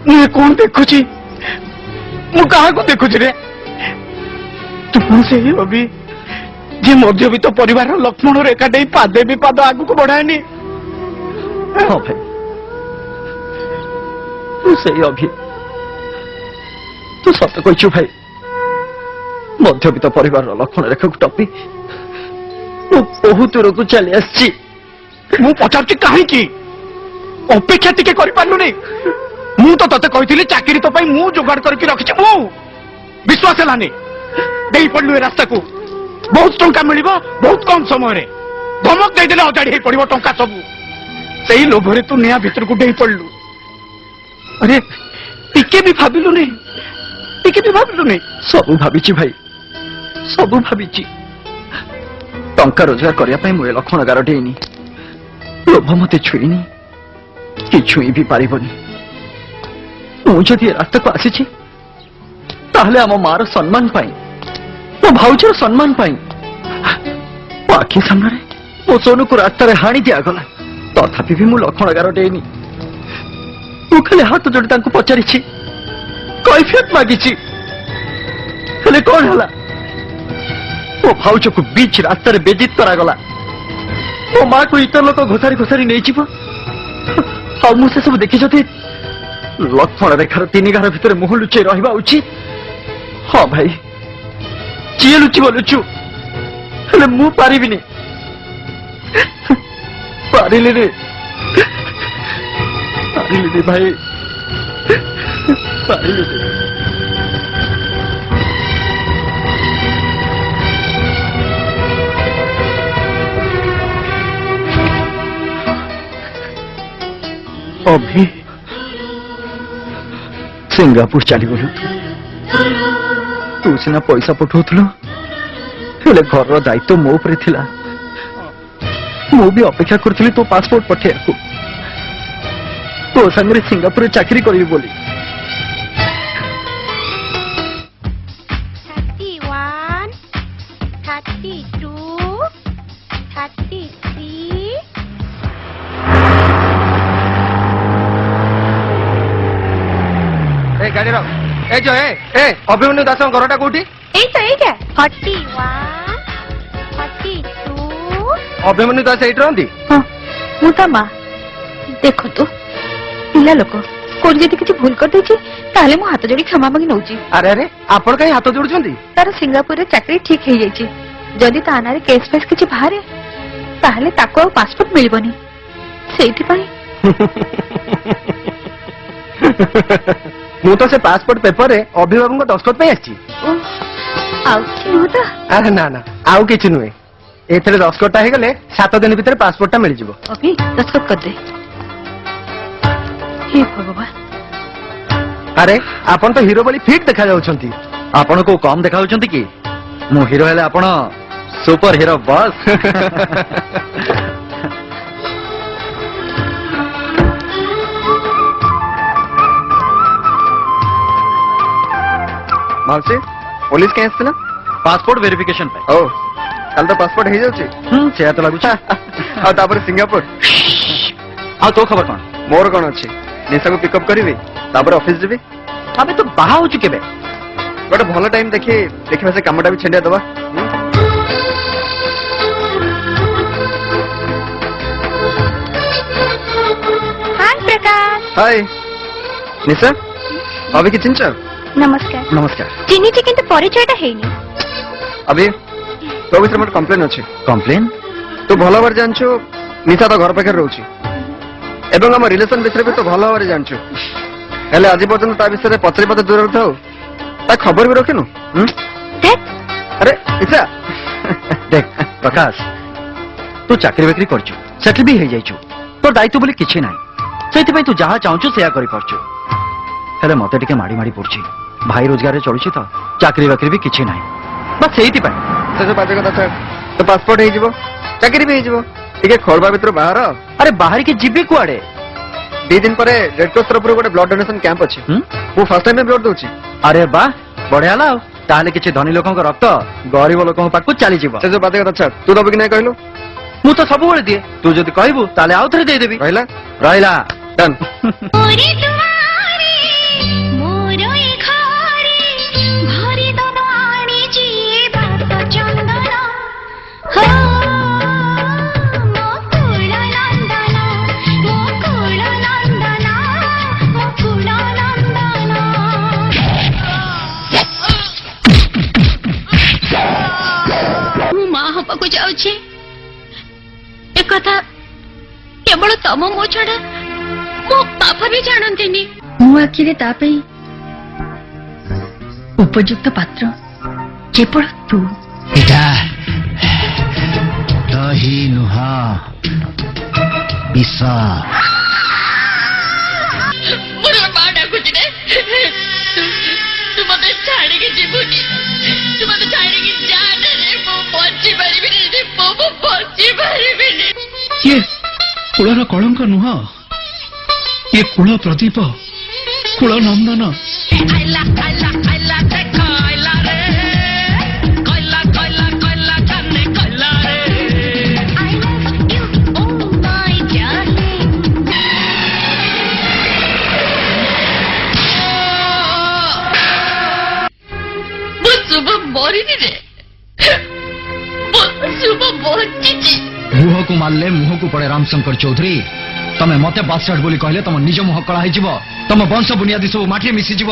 मुझे कौन देखुची मु कहा देखुची रे तू से अभी जे मध्यवित्त परिवार लक्ष्मण रेखा दे पादे भी पाद आगु को बढ़ाएनी। हाँ भाई तू सही अभी तू सत कहु भाई मध्यवित्त परिवार लक्ष्मण रेखा को टपी बहुत दूर को चली आसी मु पचार कहीं अपेक्षा टिके करिपारलुनी मु तो तते कहिथिली चाकरी तो पई मु जोगाड़ करके रखिछि मु विश्वास हेलानी देई पड़लु ए रास्ता को बहुत टंका मिलिबो बहुत कम समय रे धमक दे देले अजाड़ी हे पड़िबो टंका सब सेही लोभरे तू निया भीतर को देई पड़लु। अरे टिके भी भाबिलुनी सब भाबिछि भाई सब भाबिछि टंका रोजगार करिया पई मु लक्ष्मण गार डेइनी लोभ मते छुईनी कि छुई भी पारिबनी मुझे रास्ता को आसी ताहले आम मार सम्मान पाई मो भाउजर सम्मान पाई आखि सामने मो सोनू को रास्ता रे हाणी दिगला तथापि भी मु लक्ष्मण गार डेनी मु खाली हाथ जोड़ी तांको पचारि कैफियत मागी हेले कौन हला मो भाउज को बीच रास्ता रे बेजित करागला मो माँ को इतर लोक घोषारी घोषारी नहीं जीव आ मु से सब देखी लक्ष्मण रेखार तीन गार भितर मुह लुचे रहा उचित। हाँ भाई किए लुचिब लुचु हेले मु पारिबिनी पारिले रे भाई पारिले रे। अभी सिंगापुर चली गलु तू सीना पैसा पठाउथलु हेले घर दायित्व मो उपरे थिला मु भी अपेक्षा करथली तो पासपोर्ट पठेया तो संगे सिंगापुर चाकरी करी बोली। 31, 32, 33 गाड़ी रख ए जो ए अभिमन्यु दास घरटा कोठी 41, 42 अभिमन्यु दास एट रही मु ता माँ देखो तो पिला लोक कोन जदि किछि भूल कर देछि ताले मु हाथ जोड़ी क्षमा मांगी नउछि। अरे अरे आपण कहीं हाथ जोड़ुछंती तार सिंगापुर रे चाकरी ठीक हे जाइछि जदि तानारे केस फेस किछि बाहरे ताहले ताको पासपोर्ट मिलबनी सेठी पई मु तो से पासपोर्ट पेपर रे अभिभावक दस्तखत पे आछि आउ कि होता अरे ना ना आउ किछि नुए एथरे दस्तखतटा हे गले 7 दिन भीतर पासपोर्टटा मिल जिवो। अभी दस्तखत कर दे हे भगवान। अरे आपण तो हीरो बोली फिट देखा जाउछंती आपण को कम देखा होचंती कि मु हीरो हेले आपण सुपर हीरो बॉस। माउसी पुलिस के आसला पासपोर्ट वेरिफिकेशन पे ओ कल तो पासपोर्ट हे जाउची से तो लागुछ आ तापर सिंगापुर आ तो खबर कोन मोर कोन अछि निशा को पिकअप करिवे तापर ऑफिस जेबे अबे तो बाहा होचु केबे गोटे भलो टाइम देखि देखिबा से कामटा भी छेंडिया दबा। हाय प्रकाश हाय निशा अभी कि चिंचा नमस्कार नमस्कार चिन्हिछि किंतु परिचयटा हेनी अभी तो विषय मोर कंप्लेन अछि कंप्लेन तू भलो बार जानछु निशा तो घर पाखे रहउछि एवं हम रिलेशन विषय भी तो भलो बार जानछु हेले आज पर्यंत ता विषय पचरी पते दूर रहथौ ता खबर भी रखिनु अरे निशा देख प्रकाश तू चाकरी बाकरी करछु सेटल भी हे जाइछु तो दायित्व बोली किछि नाही सेति पई तू जहा चाहछु सेया करि परछु हेले मते टिके माडी माडी पड़छि भाई रोजगार रे चलुछि तो चाकरी बाकरी भी किछि नाही बस सेति पई से जो बाजे कथा तो पासपोर्ट हे जिवो चाकरी भी हे जिवो टिके खोलबा भीतर बाहर अरे बाहर के जिबी कुआडे 2 दिन पर रेड क्रॉस तरफ गोटे ब्लड डोनेशन कैंप अछि वो फर्स्ट टाइम में ब्लड दोछि। अरे वाह बढ़िया लाओ ताले किछि धनी लोकन को रक्त गरीब लोकन पाकु चली जिवो से जो बाजे कथा तू दबि कि नै कहलु मु तो सब बोल दिए तू जदि कहबू ताले आउ थरे दे देबी रहला रहला डन। पूरी तुम्हारी ତମ ମୋ ଛଡା ମୋ ବାପା ବି ଜାଣନ୍ତିନି। ମୋ ଆଖିରେ ତା ପାଇଁ ଉପଯୁକ୍ତ ପାତ୍ର କେବଳ ତୁ। ଏଇଟା ଦହି ନୁହଁ ବିଷ। ମୋର ମା ଡାକୁଛି ରେ। ତୁ ମତେ ଛାଡିକି ଯିବୁନି। ତୁ ମତେ ଛାଡିକି ଯାଆନା ରେ। ମୁଁ ବଞ୍ଚି ପାରିବିନି ରେ। ମୁଁ ବଞ୍ଚି ପାରିବିନି। ଇଏ କୁଳର କଳଙ୍କ ନୁହଁ, ଇଏ କୁଳ ପ୍ରଦୀପ, କୁଳ ନନ୍ଦନ। ଆଇଲା ଆଇଲା ଆଇଲା ଦେଖ ଆଇଲା ରେ। କଇଲା କଇଲା କଇଲା କାନେ କଇଲା ରେ। I love you, oh my darling. ମୁଁ ଶୁଭ ମରିନି ରେ। ମୁଁ ଶୁଭ ବଞ୍ଚିଛି। ମୁହଁକୁ ମାରିଲେ ମୁହଁକୁ ପଡେ ରାମଶଙ୍କର ଚୌଧୁରୀ। ତମେ ମତେ ବାଷ୍ଟର୍ଡ ବୋଲି କହିଲେ ତମ ନିଜ ମୁହଁ କଳା ହେଇଯିବ, ତମ ବଂଶ ବୁନିଆଦି ସବୁ ମାଟିରେ ମିଶିଯିବ।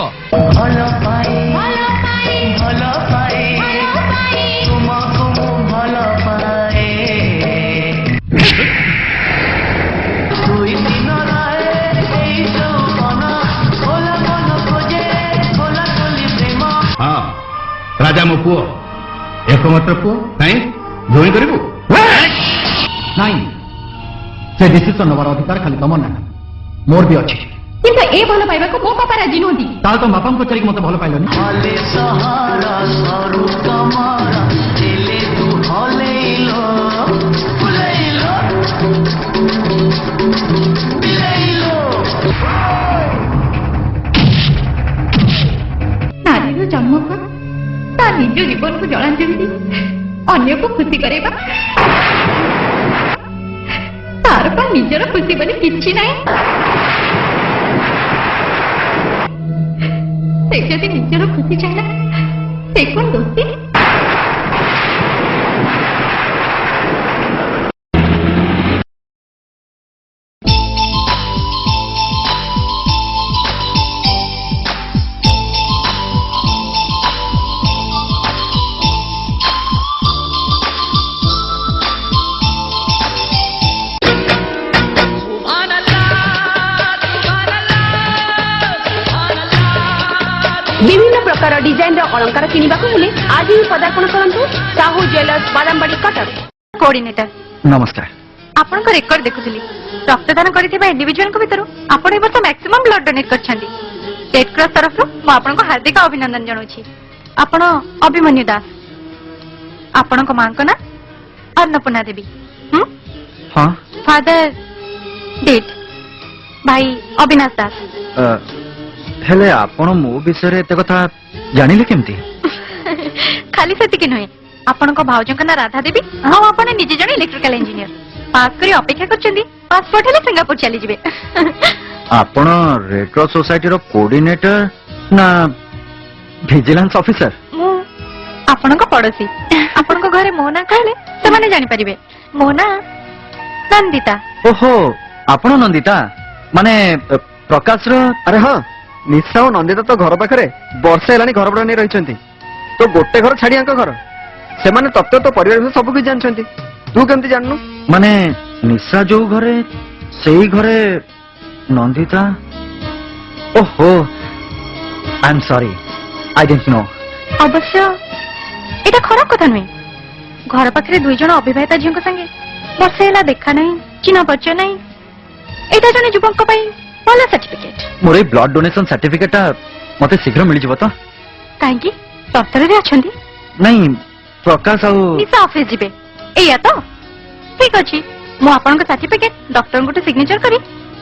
ହଁ ରାଜା ମୋ ପୁଅ, ଏକମାତ୍ର ପୁଅ। କାହିଁ ଜୋଇଁ କରିବୁ? ନାଇଁ, ସେ ଡିସିସନ ନେବାର ଅଧିକାର ଖାଲି ତମର ନାହିଁ, ମୋର ବି ଅଛି। କିନ୍ତୁ ଏ ଭଲ ପାଇବାକୁ ମୋ ବାପା ରାଜି ନୁହନ୍ତି। ତାହେଲେ ତମ ବାପାଙ୍କୁ ପଚାରିକି ମତେ ଭଲ ପାଇଲନି। ନାରୀର ଜନ୍ମ କଣ ତା ନିଜ ଜୀବନକୁ ଜଳାଞ୍ଜଳି ଦେଇ ଅନ୍ୟକୁ ଖୁସି କରେଇବା। ତାର ପା ନିଜର ଖୁସି ବୋଲି କିଛି ନାହିଁ। ସେ ଯଦି ନିଜର ଖୁସି ଚାହିଁଲା ସେ କଣ ଦୋଷୀ? বিভিন্ন প্রকার ডিজাইনর অলঙ্কার কিনিବାକୁ ହେଲେ ଆଜି ହିଁ ପଦାର୍ପଣ କରନ୍ତୁ ସାହୁ ଜୁଏଲର୍ସ ବାଦାମବାଡି କଟକ। କୋଅର୍ଡିନେଟର ନମସ୍କାର। ଆପଣଙ୍କ ରେକର୍ଡ ଦେଖୁଥିଲି। ରକ୍ତଦାନ କରିଥିବା ଇଣ୍ଡିଭିଜୁଆଲଙ୍କ ଭିତରୁ ଆପଣ ଏ ବର୍ଷ ମ୍ୟାକ୍ସିମମ୍ ବ୍ଲଡ୍ ଡୋନେଟ୍ କରିଛନ୍ତି। ରେଡ୍ କ୍ରସ୍ ତରଫରୁ ମୁଁ ଆପଣଙ୍କୁ ହାର୍ଦ୍ଦିକ ଅଭିନନ୍ଦନ ଜଣାଉଛି। ଆପଣ ଅଭିମନ୍ୟୁ ଦାସ। ଆପଣଙ୍କ ମାଙ୍କ ନାଁ ଅନ୍ନପୂର୍ଣ୍ଣା ଦେବୀ। ହଁ, ଫାଦର ଡେଟ୍ ଭାଇ ଅବିନାଶ ଦାସ। ହେଲେ ଆପଣ ମୋ ବିଷୟରେ ଏତେ କଥା ଜାଣିଲେ କେମିତି? ଖାଲି ସେତିକି ନୁହେଁ, ଆପଣଙ୍କ ଭାଉଜଙ୍କ ନାଁ ରାଧା ଦେବୀ ଆଉ ଆପଣ ନିଜେ ଜଣେ ଇଲେକ୍ଟ୍ରିକାଲ ଇଞ୍ଜିନିୟର। ପାସ୍ କରି ଅପେକ୍ଷା କରିଛନ୍ତି, ପାସପୋର୍ଟ ହେଲେ ସିଙ୍ଗାପୁର ଚାଲିଯିବେ। ଆପଣ ରେଡ୍ କ୍ରସ୍ ସୋସାଇଟିର କୋଅର୍ଡିନେଟର ନା ଭିଜିଲାନ୍ସ ଅଫିସର? ମୁଁ ଆପଣଙ୍କ ପଡୋଶୀ। ଆପଣଙ୍କ ଘରେ ମୋ ନାଁ କହିଲେ ସେମାନେ ଜାଣିପାରିବେ। ମୋ ନାଁ ନନ୍ଦିତା। ଓହୋ, ଆପଣ ନନ୍ଦିତା ମାନେ ପ୍ରକାଶର? ଆରେ ହଁ, ନିଶା ଓ ନନ୍ଦିତା ତ ଘର ପାଖରେ ବର୍ଷେ ହେଲାଣି ଘର ଭଡା ନେଇ ରହିଛନ୍ତି। ତ ଗୋଟେ ଘର ଛାଡି ଆଙ୍କ ଘର। ସେମାନେ ତତ୍ତ୍ୱ ତ ପରିବାର ବିଷୟରେ ସବୁ କିଛି ଜାଣିଛନ୍ତି। ତୁ କେମିତି ଜାଣିନୁ? ମାନେ ନିଶା ଯୋଉ ଘରେ ସେଇ ଘରେ ନନ୍ଦିତା? ଓହୋ, I M sorry, I didn't no. ଅବଶ୍ୟ ଏଇଟା ଖରାପ କଥା ନୁହେଁ। ଘର ପାଖରେ 2 ଜଣ ଅବିବାହିତା ଝିଅଙ୍କ ସାଙ୍ଗେ ବର୍ଷେ ହେଲା ଦେଖା ନାହିଁ, ଚିହ୍ନା ପରିଚୟ ନାହିଁ। ଏଇଟା ଜଣେ ଯୁବକଙ୍କ ପାଇଁ ଭଲ ସାର୍ଟିଫିକେଟ। ମୋର ଏଇ ବ୍ଲଡ୍ ଡୋନେସନ ସାର୍ଟିଫିକେଟ ଟା ମତେ ଶୀଘ୍ର ମିଳିଯିବ ତ? କାହିଁକି ତରତରରେ ଅଛନ୍ତି? ନାଇଁ, ପ୍ରକାଶ ଆଉ ନିଶା ଅଫିସ ଯିବେ ଏଇଆ ତ? ଠିକ ଅଛି, ମୁଁ ଆପଣଙ୍କ ସାର୍ଟିଫିକେଟ ଡକ୍ଟରଙ୍କଠୁ ସିଗ୍ନେଚର କରି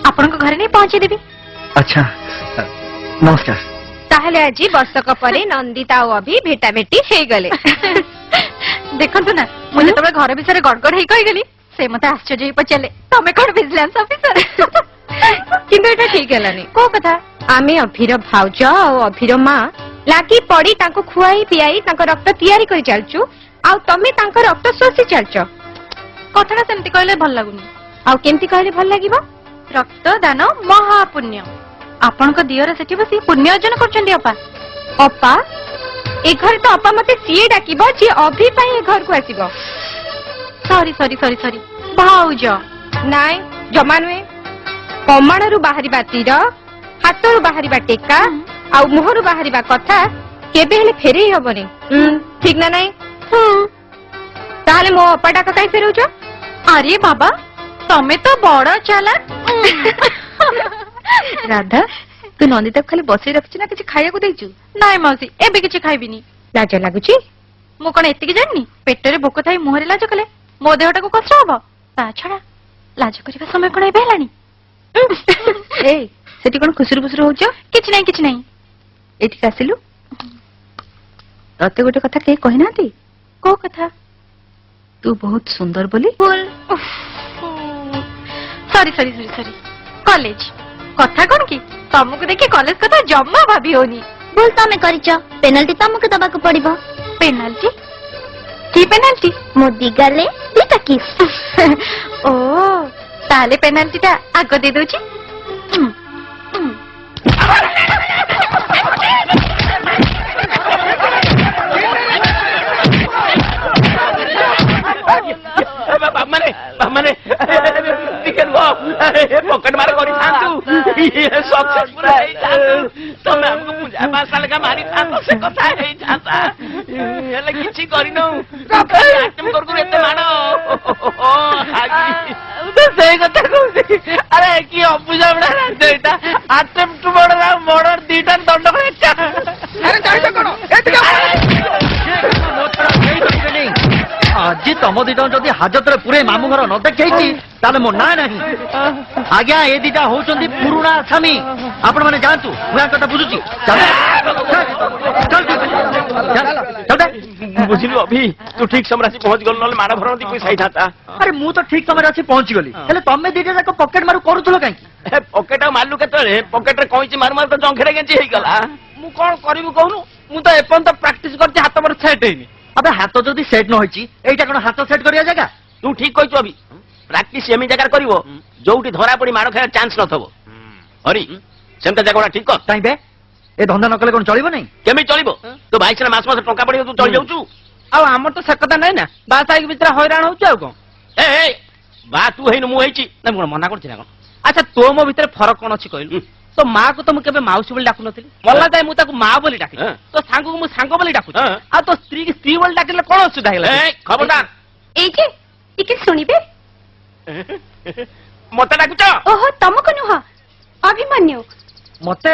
ଆପଣଙ୍କ ଘରେ ନେଇ ପହଞ୍ଚେଇଦେବି। ଆଚ୍ଛା, ନମସ୍କାର। ତାହେଲେ ଆଜି ବର୍ଷକ ପରେ ନନ୍ଦିତା ଆଉ ଅଭି ଭେଟାଭେଟି ହେଇଗଲେ। ଦେଖନ୍ତୁ ନା, ମୁଁ ଯେତେବେଳେ ଘର ବିଷୟରେ ଗଡଗଡ ହେଇ କହିଗଲି ସେ ମତେ ଆଶ୍ଚର୍ଯ୍ୟ ହେଇ ପଚାରିଲେ, ତମେ କଣ ଭିଜିଲାନ୍ସ ଅଫିସର? କିନ୍ତୁ ଏଇଟା ଠିକ ହେଲାନି। କୋଉ କଥା? ଆମେ ଅଭିର ଭାଉଜ ଆଉ ଅଭିର ମା ଲାଗି ପଡି ତାଙ୍କୁ ଖୁଆଇ ପିଆଇ ତାଙ୍କ ରକ୍ତ ତିଆରି କରି ଚାଲିଛୁ, ଆଉ ତମେ ତାଙ୍କ ରକ୍ତ ଶୋଷି ଚାଲିଛ। କଥାଟା ସେମିତି କହିଲେ ଭଲ ଲାଗୁନି। ଆଉ କେମିତି କହିଲେ ଭଲ ଲାଗିବ? ରକ୍ତଦାନ ମହାପୁଣ୍ୟ। ଆପଣଙ୍କ ଦିଅର ସେଠି ବସି ପୁଣ୍ୟ ଅର୍ଜନ କରୁଛନ୍ତି ଅପା। ଅପା? ଏ ଘରେ ତ ଅପା ମତେ ସିଏ ଡାକିବ ଯିଏ ଅଭି ପାଇଁ ଏ ଘରକୁ ଆସିବ। ସରି ସରି ସରି ସରି, ଭାଉଜ। ନାଇଁ, ଜମା ନୁହେଁ। କମାଣରୁ ବାହାରିବା ତୀର, ହାତରୁ ବାହାରିବା ଟେକା ଆଉ ମୁହଁରୁ ବାହାରିବା କଥା କେବେ ହେଲେ ଫେରେଇ ହବନି। ଠିକ ନା ନାଇଁ? ତାହେଲେ ମୋ ଅପା ଡାକ କାଇଁ ଫେରଉଛ? ଆରେ ବାବା ତମେ ତ ବଡ ଚାଲାକ। ରାଧା, ତୁ ନନ୍ଦିତାକୁ ଖାଲି ବସେଇ ରଖିଛୁ ନା କିଛି ଖାଇବାକୁ ଦେଇଛୁ? ନାଇଁ ମାଉସୀ ଏବେ କିଛି ଖାଇବିନି। ଲାଜ ଲାଗୁଛି? ମୁଁ କଣ ଏତିକି ଜାଣିନି? ପେଟରେ ଭୋକ ଥାଇ ମୁହଁରେ ଲାଜ କଲେ ମୋ ଦେହଟାକୁ କଷ୍ଟ ହବ। ତା ଛଡା ଲାଜ କରିବା ସମୟ କଣ ଏବେ ହେଲାଣି? ଏଇ ସେଠି କଣ ଖୁସୁରୁ ଫୁସୁରୁ ହଉଛ? କିଛି ନାହିଁ କିଛି ନାହିଁ। ଏଠିକି ଆସିଲୁ। ତତେ ଗୋଟେ କଥା କେହି କହିନାହାନ୍ତି? କୋଉ କଥା? ତୁ ବହୁତ ସୁନ୍ଦର ବୋଲି। ସରି ସରି ସରି ସରି। କଲେଜ କଥା କଣ କି? ତମକୁ ଦେଖି କଲେଜ କଥା ଜମା ଭାବି ହଉନି। ଭୁଲ ତମେ କରିଛ, ପେନାଲ୍ଟି ତମକୁ ଦବାକୁ ପଡିବ। ପେନାଲ୍ଟି? କି ପେନାଲ୍ଟି? ମୋ ଦିଗାଲେ ଦିଟା କିସ୍। ଓ ତାହେଲେ ପେନାଲ୍ଟି ଟା ଆଗ ଦେଇ ଦଉଛି। ମାନେ ଟିକେ ରୁହ, ପକେଟ ମାର କରିଥାନ୍ତୁ, ସକ୍ସେସଫୁଲ ହେଇଥାନ୍ତୁ। ତମେ ଆମକୁ ପୂଜା ପାଁଶହ ଲେଖା ମାରିଥାନ୍ତ, ସେ କଥା ହେଇଥାନ୍ତା। ହେଲେ କିଛି କରିନୁ। ଆଟେମ୍ପ କରୁ କରୁ ଏତେ ମାଡ଼। ସେଇ କଥା କହୁଛି। ଆରେ କି ଅବୁଝା ଏଇଟା। ଆଟେମ୍ପ ମର୍ଡର ଆଉ ମର୍ଡର ଦିଟା ଦଣ୍ଡ ଏକା। ଆଜି ତମ ଦିଟା ଯଦି ହାଜତରେ ପୁରେ ମାମୁଁ ଘର ନ ଦେଖେଇଛି ତାହେଲେ ମୋ ନାଁ ନାହିଁ। ଆଜ୍ଞା ଏ ଦିଟା ହଉଛନ୍ତି ପୁରୁଣା ଆସାମୀ। ଆପଣ ମାନେ ଯାଆନ୍ତୁ, ମୁଁ ୟା କଥା ବୁଝୁଛି। ବୁଝିଲୁ ଅଭି, ତୁ ଠିକ ସମୟରେ ଆସି ପହଞ୍ଚି ଗଲୁ, ନହେଲେ ମାଡ଼ ଭରନ୍ତି ପଇସା ହେଇଥାନ୍ତା। ଆରେ ମୁଁ ତ ଠିକ ସମୟରେ ଆସି ପହଞ୍ଚିଗଲି, ହେଲେ ତମେ ଦିଟା ଯାକ ପକେଟ ମାରୁ କରୁଥିଲ କାହିଁକି? ପକେଟ ଆଉ ମାରିଲୁ କେତେବେଳେ? ପକେଟରେ କଇଁଚି ମାରୁ ମାରୁ ତ ଜଙ୍ଘରେ ଗେଞ୍ଜି ହେଇଗଲା। ମୁଁ କଣ କରିବି କହୁନୁ? ମୁଁ ତ ଏପର୍ଯ୍ୟନ୍ତ ପ୍ରାକ୍ଟିସ କରିଛି, ହାତ ମୋର ସେଟ୍ ହେଇନି। ଆବେ ହାତ ଯଦି ସେଟ୍ ନ ହେଇଛି, ଏଇଟା କଣ ହାତ ସେଟ୍ କରିବା ଜାଗା? ତୁ ଠିକ କହିଛୁ ଅଭି। ପ୍ରାକ୍ଟିସ ଏମିତି ଜାଗାରେ କରିବ ଯୋଉଠି ଧରା ପଡି ମାଡ଼ ଖାଇବା ଚାନ୍ସ ନଥିବ। ହରି ସେମିତି ଜାଗା ଠିକ କର। କାହିଁ ବେ ଏ ଧନ୍ଦା ନ କଲେ କଣ ଚଳିବ ନାଇଁ? କେମିତି ଚଳିବ? ତୋ ଭାଇ ସିନା ମାସ ମାସ ଟଙ୍କା ପଡିବ, ତୁ ଚଳି ଯାଉଛୁ। ଆଉ ଆମର ତ ସେ କଥା ନାହିଁ ନା, ବାହା ହେଇକି ଭିତରେ ହଇରାଣ ହଉଛି ଆଉ କଣ। ଏ ବା ତୁ ହେଇନୁ ମୁଁ ହେଇଛି ନା ମୁଁ କଣ ମନା କରୁଛି ନା କଣ? ଆଚ୍ଛା ତୋ ମୋ ଭିତରେ ଫରକ କଣ ଅଛି କହିଲୁ? ତୋ ମାଆ କୁ ତ ମୁଁ କେବେ ମାଉସୀ ବୋଲି ଡାକୁନଥିଲି, ମଲା ଯାଏ ମୁଁ ତାକୁ ମା ବୋଲି ଡାକେ। ତୋ ସାଙ୍ଗକୁ ମୁଁ ସାଙ୍ଗ ବୋଲି ଡାକୁଛି, ଆଉ ତୋ ସ୍ତ୍ରୀ କି ସ୍ତ୍ରୀ ବୋଲି ଡାକିଲେ କଣ ଅସୁବିଧା ହେଇଗଲା? ଖବରଦାର। ଏଇ ଯେ ଟିକେ ଶୁଣିବେ। ମତେ ଡାକୁଛ? ଓହୋ ତମକୁ ନୁହଁ, ଅଭିମନ୍ୟୁ। ମତେ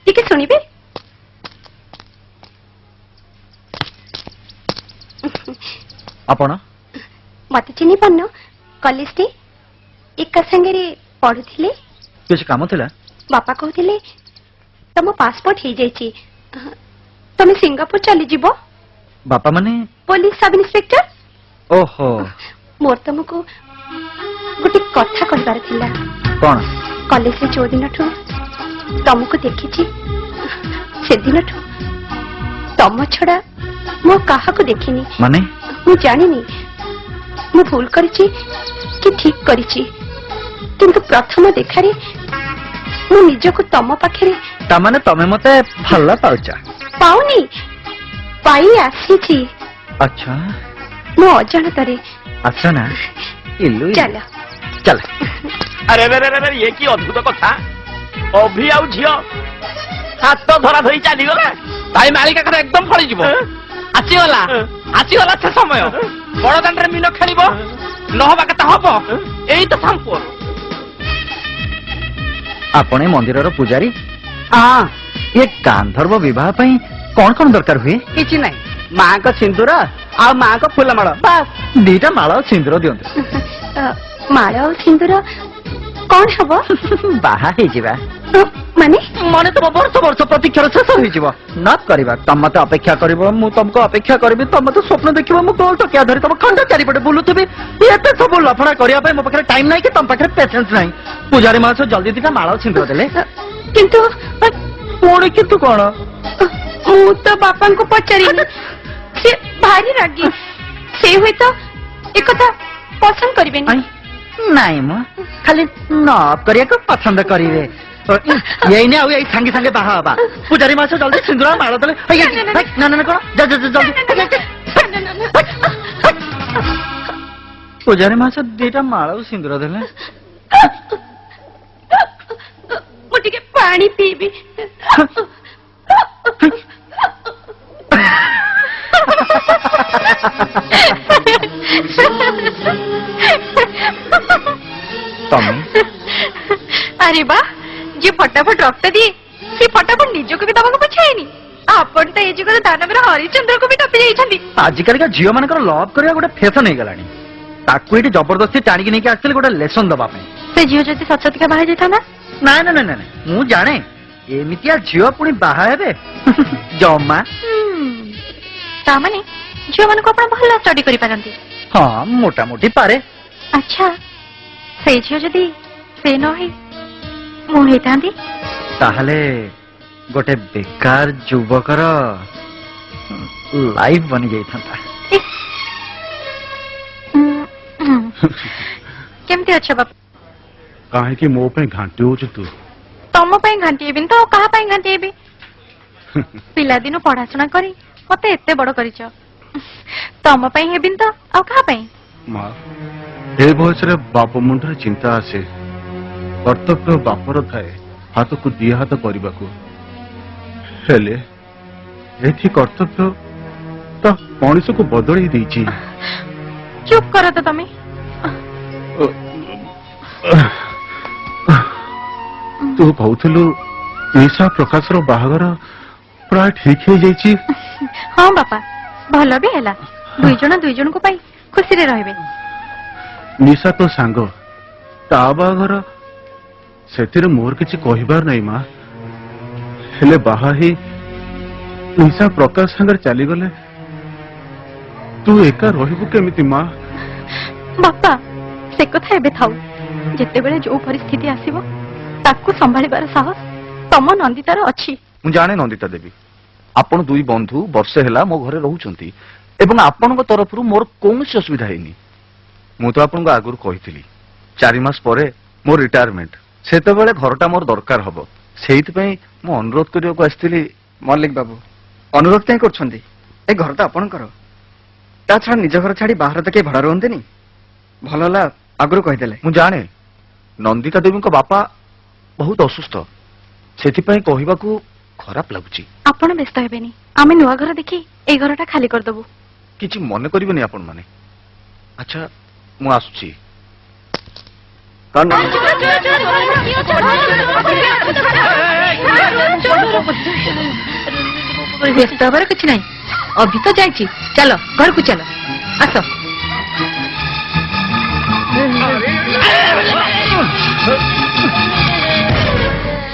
ଟିକେ ଶୁଣିବେ। ଆପଣ ମତେ ଚିହ୍ନି ପାରୁନ? କଲେଜରେ ଏକା ସାଙ୍ଗରେ ପଢୁଥିଲେ। କିଛି କାମ ଥିଲା? ବାପା କହୁଥିଲେ ତମ ପାସପୋର୍ଟ ହେଇଯାଇଛି, ତମେ ସିଙ୍ଗାପୁର ଚାଲିଯିବ। ବାପା ମାନେ? Police sub inspector. ଓହୋ। ମୋର ତମକୁ ଗୋଟେ କଥା କହିବାର ଥିଲା। କଣ? କଲେଜରେ ଯୋଉ ଦିନଠୁ ତମକୁ ଦେଖିଛି, ସେଦିନଠୁ ତମ ଛଡା ମୁଁ କାହାକୁ ଦେଖିନି। ମାନେ? ମୁଁ ଜାଣିନି ମୁଁ ଭୁଲ କରିଛି କି ଠିକ କରିଛି, କିନ୍ତୁ ପ୍ରଥମ ଦେଖାରେ ମୁଁ ନିଜକୁ ତମ ପାଖରେ ତାମାନେ ତମେ ମତେ ଭଲ ପାଉଛ? ପାଉନି, ପାଇ ଆସିଛି। ଆଚ୍ଛା। ମୁଁ ଅଜାଣତରେ। ଆସ ନା ଇଲୁ ଚାଲ ଚାଲ। ଆରେ ଇଏ କି ଅଦ୍ଭୁତ କଥା। ଅଭି ଆଉ ଝିଅ ହାତ ଧରା ଧରି ଚାଲିଗଲା। ଭାଇ ମାଳିକା କଥା ଏକଦମ ଫଳିଯିବ। ଆସିଗଲା ଆସିଗଲା ସେ ସମୟ। ବଡ ଦାଣ୍ଡରେ ମିନ ଖେଳିବ, ନହବା କଥା ହବ। ଏଇ ତ ସାମ୍ପୁଅ। ଆପଣ ଏ ମନ୍ଦିରର ପୂଜାରୀ? ଏ ଗାନ୍ଧର୍ବ ବିବାହ ପାଇଁ କଣ କଣ ଦରକାର ହୁଏ? କିଛି ନାହିଁ, ମାଙ୍କ ସିନ୍ଦୁର ଆଉ ମାଙ୍କ ଫୁଲମାଳ ବାସ୍। ଦିଟା ମାଳ ଆଉ ସିନ୍ଦୁର ଦିଅନ୍ତୁ। ମାଳ ଆଉ ସିନ୍ଦୁର କଣ ହବ? ବାହା ହେଇଯିବା। ମାନେ? ମାନେ ତମ ବର୍ଷ ବର୍ଷ ପ୍ରତୀକ୍ଷାର ଶେଷ ହେଇଯିବ। ନ କରିବା, ତମ ମତେ ଅପେକ୍ଷା କରିବ, ମୁଁ ତମକୁ ଅପେକ୍ଷା କରିବି, ତମ ମତେ ସ୍ୱପ୍ନ ଦେଖିବ, ମୁଁ କୋଉ ଟକିଆ ଧରି ତମ ଖଣ୍ଡ ଚାରିପଟେ ବୁଲୁଥିବି। ଏତେ ସବୁ ଲଫଡା କରିବା ପାଇଁ ମୋ ପାଖରେ ଟାଇମ ନାହିଁ କି ତମ ପାଖରେ ପେସେନ୍ସ ନାହିଁ। ପୂଜାରୀ ମାସ ଜଲ୍ଦି ଦିଟା ମାଳ ସିନ୍ଦୁର ଦେଲେ। କିନ୍ତୁ ପୁଣି କିନ୍ତୁ କଣ? ମୁଁ ତ ବାପାଙ୍କୁ ପଚାରିନି, ସେ ଭାରି ରାଗି। ସେ ହୁଏତ ଏକଥା ପସନ୍ଦ କରିବେନି। ନାଇଁ ମ ଖାଲି ନ କରିବାକୁ ପସନ୍ଦ କରିବେ। ଏଇନେ ଆଉ ଏଇ ସାଙ୍ଗେ ସାଙ୍ଗେ ବାହା ହବା। ପୂଜାରୀ ମାସ ଜଲ୍ଦି ସିନ୍ଦୁର ମାଳ ଦେଲେ। ନା ନା କଣ ଜଲ୍ଦି। ପୂଜାରୀ ମାସ ଦିଟା ମାଳ ସିନ୍ଦୁର ଦେଲେ। ମୁଁ ଟିକେ ପାଣି ପିଇବି। ତମେ ଆରେ ବା ଯିଏ ଫଟାଫଟ ରକ୍ତ ଦିଏ ସେ ଫଟାଫଟ ନିଜକୁ ବି ଦବାକୁ ପଛାଏନି। ଆପଣ ତ ଏ ଯୁଗର ଦାନବୀର ହରିଚନ୍ଦ୍ରକୁ ବି ଟପି ଯାଇଛନ୍ତି। ଆଜିକାଲିକା ଝିଅ ମାନଙ୍କର ଲଭ୍ କରିବା ଗୋଟେ ଫ୍ୟାସନ ହେଇଗଲାଣି। ତାକୁ ଏଠି ଜବରଦସ୍ତି ଟାଣିକି ନେଇକି ଆସିଥିଲେ ଗୋଟେ ଲେସନ ଦବା ପାଇଁ। ସେ ଝିଅ ଯଦି ସଚତିକା ବାହା ଯାଇଥାନ୍ତା? ନାଇଁ ନାଇଁ ନାଇଁ ମୁଁ ଜାଣେ ଏମିତିଆ ଝିଅ ପୁଣି ବାହା ହେବେ ଜମା। ତାମାନେ ଝିଅ ମାନଙ୍କୁ ଆପଣ ଭଲ ଷ୍ଟଡି କରିପାରନ୍ତି? ହଁ ମୋଟାମୋଟି ପାରେ। ଆଚ୍ଛା ସେଇ ଝିଅ ଯଦି ସେ ନ ହେଇ ମୁଁ ହେଇଥାନ୍ତି? ତାହେଲେ ଗୋଟେ ବେକାର ଯୁବକର ଲାଇଫ ବନି ଯାଇଥାନ୍ତା। କେମିତି ଅଛ ବାପା? କାହିଁକି ମୋ ପାଇଁ ଘାଣ୍ଟି ହଉଛୁ ତୁ? ତମ ପାଇଁ ଘାଣ୍ଟି ହେବିନି ତ ଆଉ କାହା ପାଇଁ ଘାଣ୍ଟି ହେବି? ପିଲାଦିନୁ ପଢାଶୁଣା କରି ମତେ ଏତେ ବଡ କରିଛ, ତମ ପାଇଁ ହେବିନି ତ ଆଉ କାହା ପାଇଁ? ମା ଏ ବୟସରେ ବାପ ମୁଣ୍ଡରେ ଚିନ୍ତା ଆସେ। କର୍ତ୍ତବ୍ୟ ବାପର ଥାଏ ହାତକୁ ଦି ହାତ କରିବାକୁ, ହେଲେ ଏଠି କର୍ତ୍ତବ୍ୟ ତା ମଣିଷକୁ ବଦଳେଇ ଦେଇଛି। ଚୁପ୍ କର ତ ତମେ। ତୁ କହୁଥିଲୁ ନିଶା ପ୍ରକାଶର ବାହାଘର ପ୍ରାୟ ଠିକ ହେଇଯାଇଛି। ହଁ ବାପା ଭଲ ବି ହେଲା। ଦୁଇ ଜଣଙ୍କୁ ପାଇ ଖୁସିରେ ରହିବେ। ନିଶା ତ ସାଙ୍ଗ, ତା ବାହାଘର ସେଥିରେ ମୋର କିଛି କହିବାର ନାହିଁ ମା। ହେଲେ ବାହା ହେଇ ନିଶା ପ୍ରକାଶ ସାଙ୍ଗରେ ଚାଲିଗଲେ ତୁ ଏକା ରହିବୁ କେମିତି ମା? ବାପା ସେ କଥା ଏବେ ଥାଉ। ଯେତେବେଳେ ଯୋଉ ପରିସ୍ଥିତି ଆସିବ ତାକୁ ସମ୍ଭାଳିବାର ସାହସ ତମ ନନ୍ଦିତାର ଅଛି। ମୁଁ ଜାଣେ ନନ୍ଦିତା ଦେବୀ, ଆପଣ ଦୁଇ ବନ୍ଧୁ ବର୍ଷେ ହେଲା ମୋ ଘରେ ରହୁଛନ୍ତି ଏବଂ ଆପଣଙ୍କ ତରଫରୁ ମୋର କୌଣସି ଅସୁବିଧା ହେଇନି। ମୁଁ ତ ଆପଣଙ୍କୁ ଆଗରୁ କହିଥିଲି 4 ମାସ ପରେ ମୋ ରିଟାୟାରମେଣ୍ଟ, ସେତେବେଳେ ଘରଟା ମୋର ଦରକାର ହବ। ସେଇଥିପାଇଁ ମୁଁ ଅନୁରୋଧ କରିବାକୁ ଆସିଥିଲି। ମଲ୍ଲିକ ବାବୁ ଅନୁରୋଧ କାହିଁ କରୁଛନ୍ତି? ଏ ଘର ତ ଆପଣଙ୍କର। ତା ଛଡା ନିଜ ଘର ଛାଡି ବାହାରେ ତ କେହି ଭଡା ରୁହନ୍ତିନି। ଭଲ ହେଲା ଆଗରୁ କହିଦେଲେ। ମୁଁ ଜାଣେ ନନ୍ଦିତା ଦେବୀଙ୍କ ବାପା ବହୁତ ଅସୁସ୍ଥ, ସେଥିପାଇଁ କହିବାକୁ ଖରାପ ଲାଗୁଛି। ଆପଣ ବ୍ୟସ୍ତ ହେବେନି, ଆମେ ନୂଆ ଘର ଦେଖି ଏଇ ଘରଟା ଖାଲି କରିଦବୁ। କିଛି ମନେ କରିବେନି ଆପଣ ମାନେ। ଆଚ୍ଛା ମୁଁ ଆସୁଛି। ବ୍ୟସ୍ତ ହବାର କିଛି ନାହିଁ, ଅଭି ତ ଯାଇଛି। ଚାଲ ଘରକୁ ଚାଲ, ଆସ।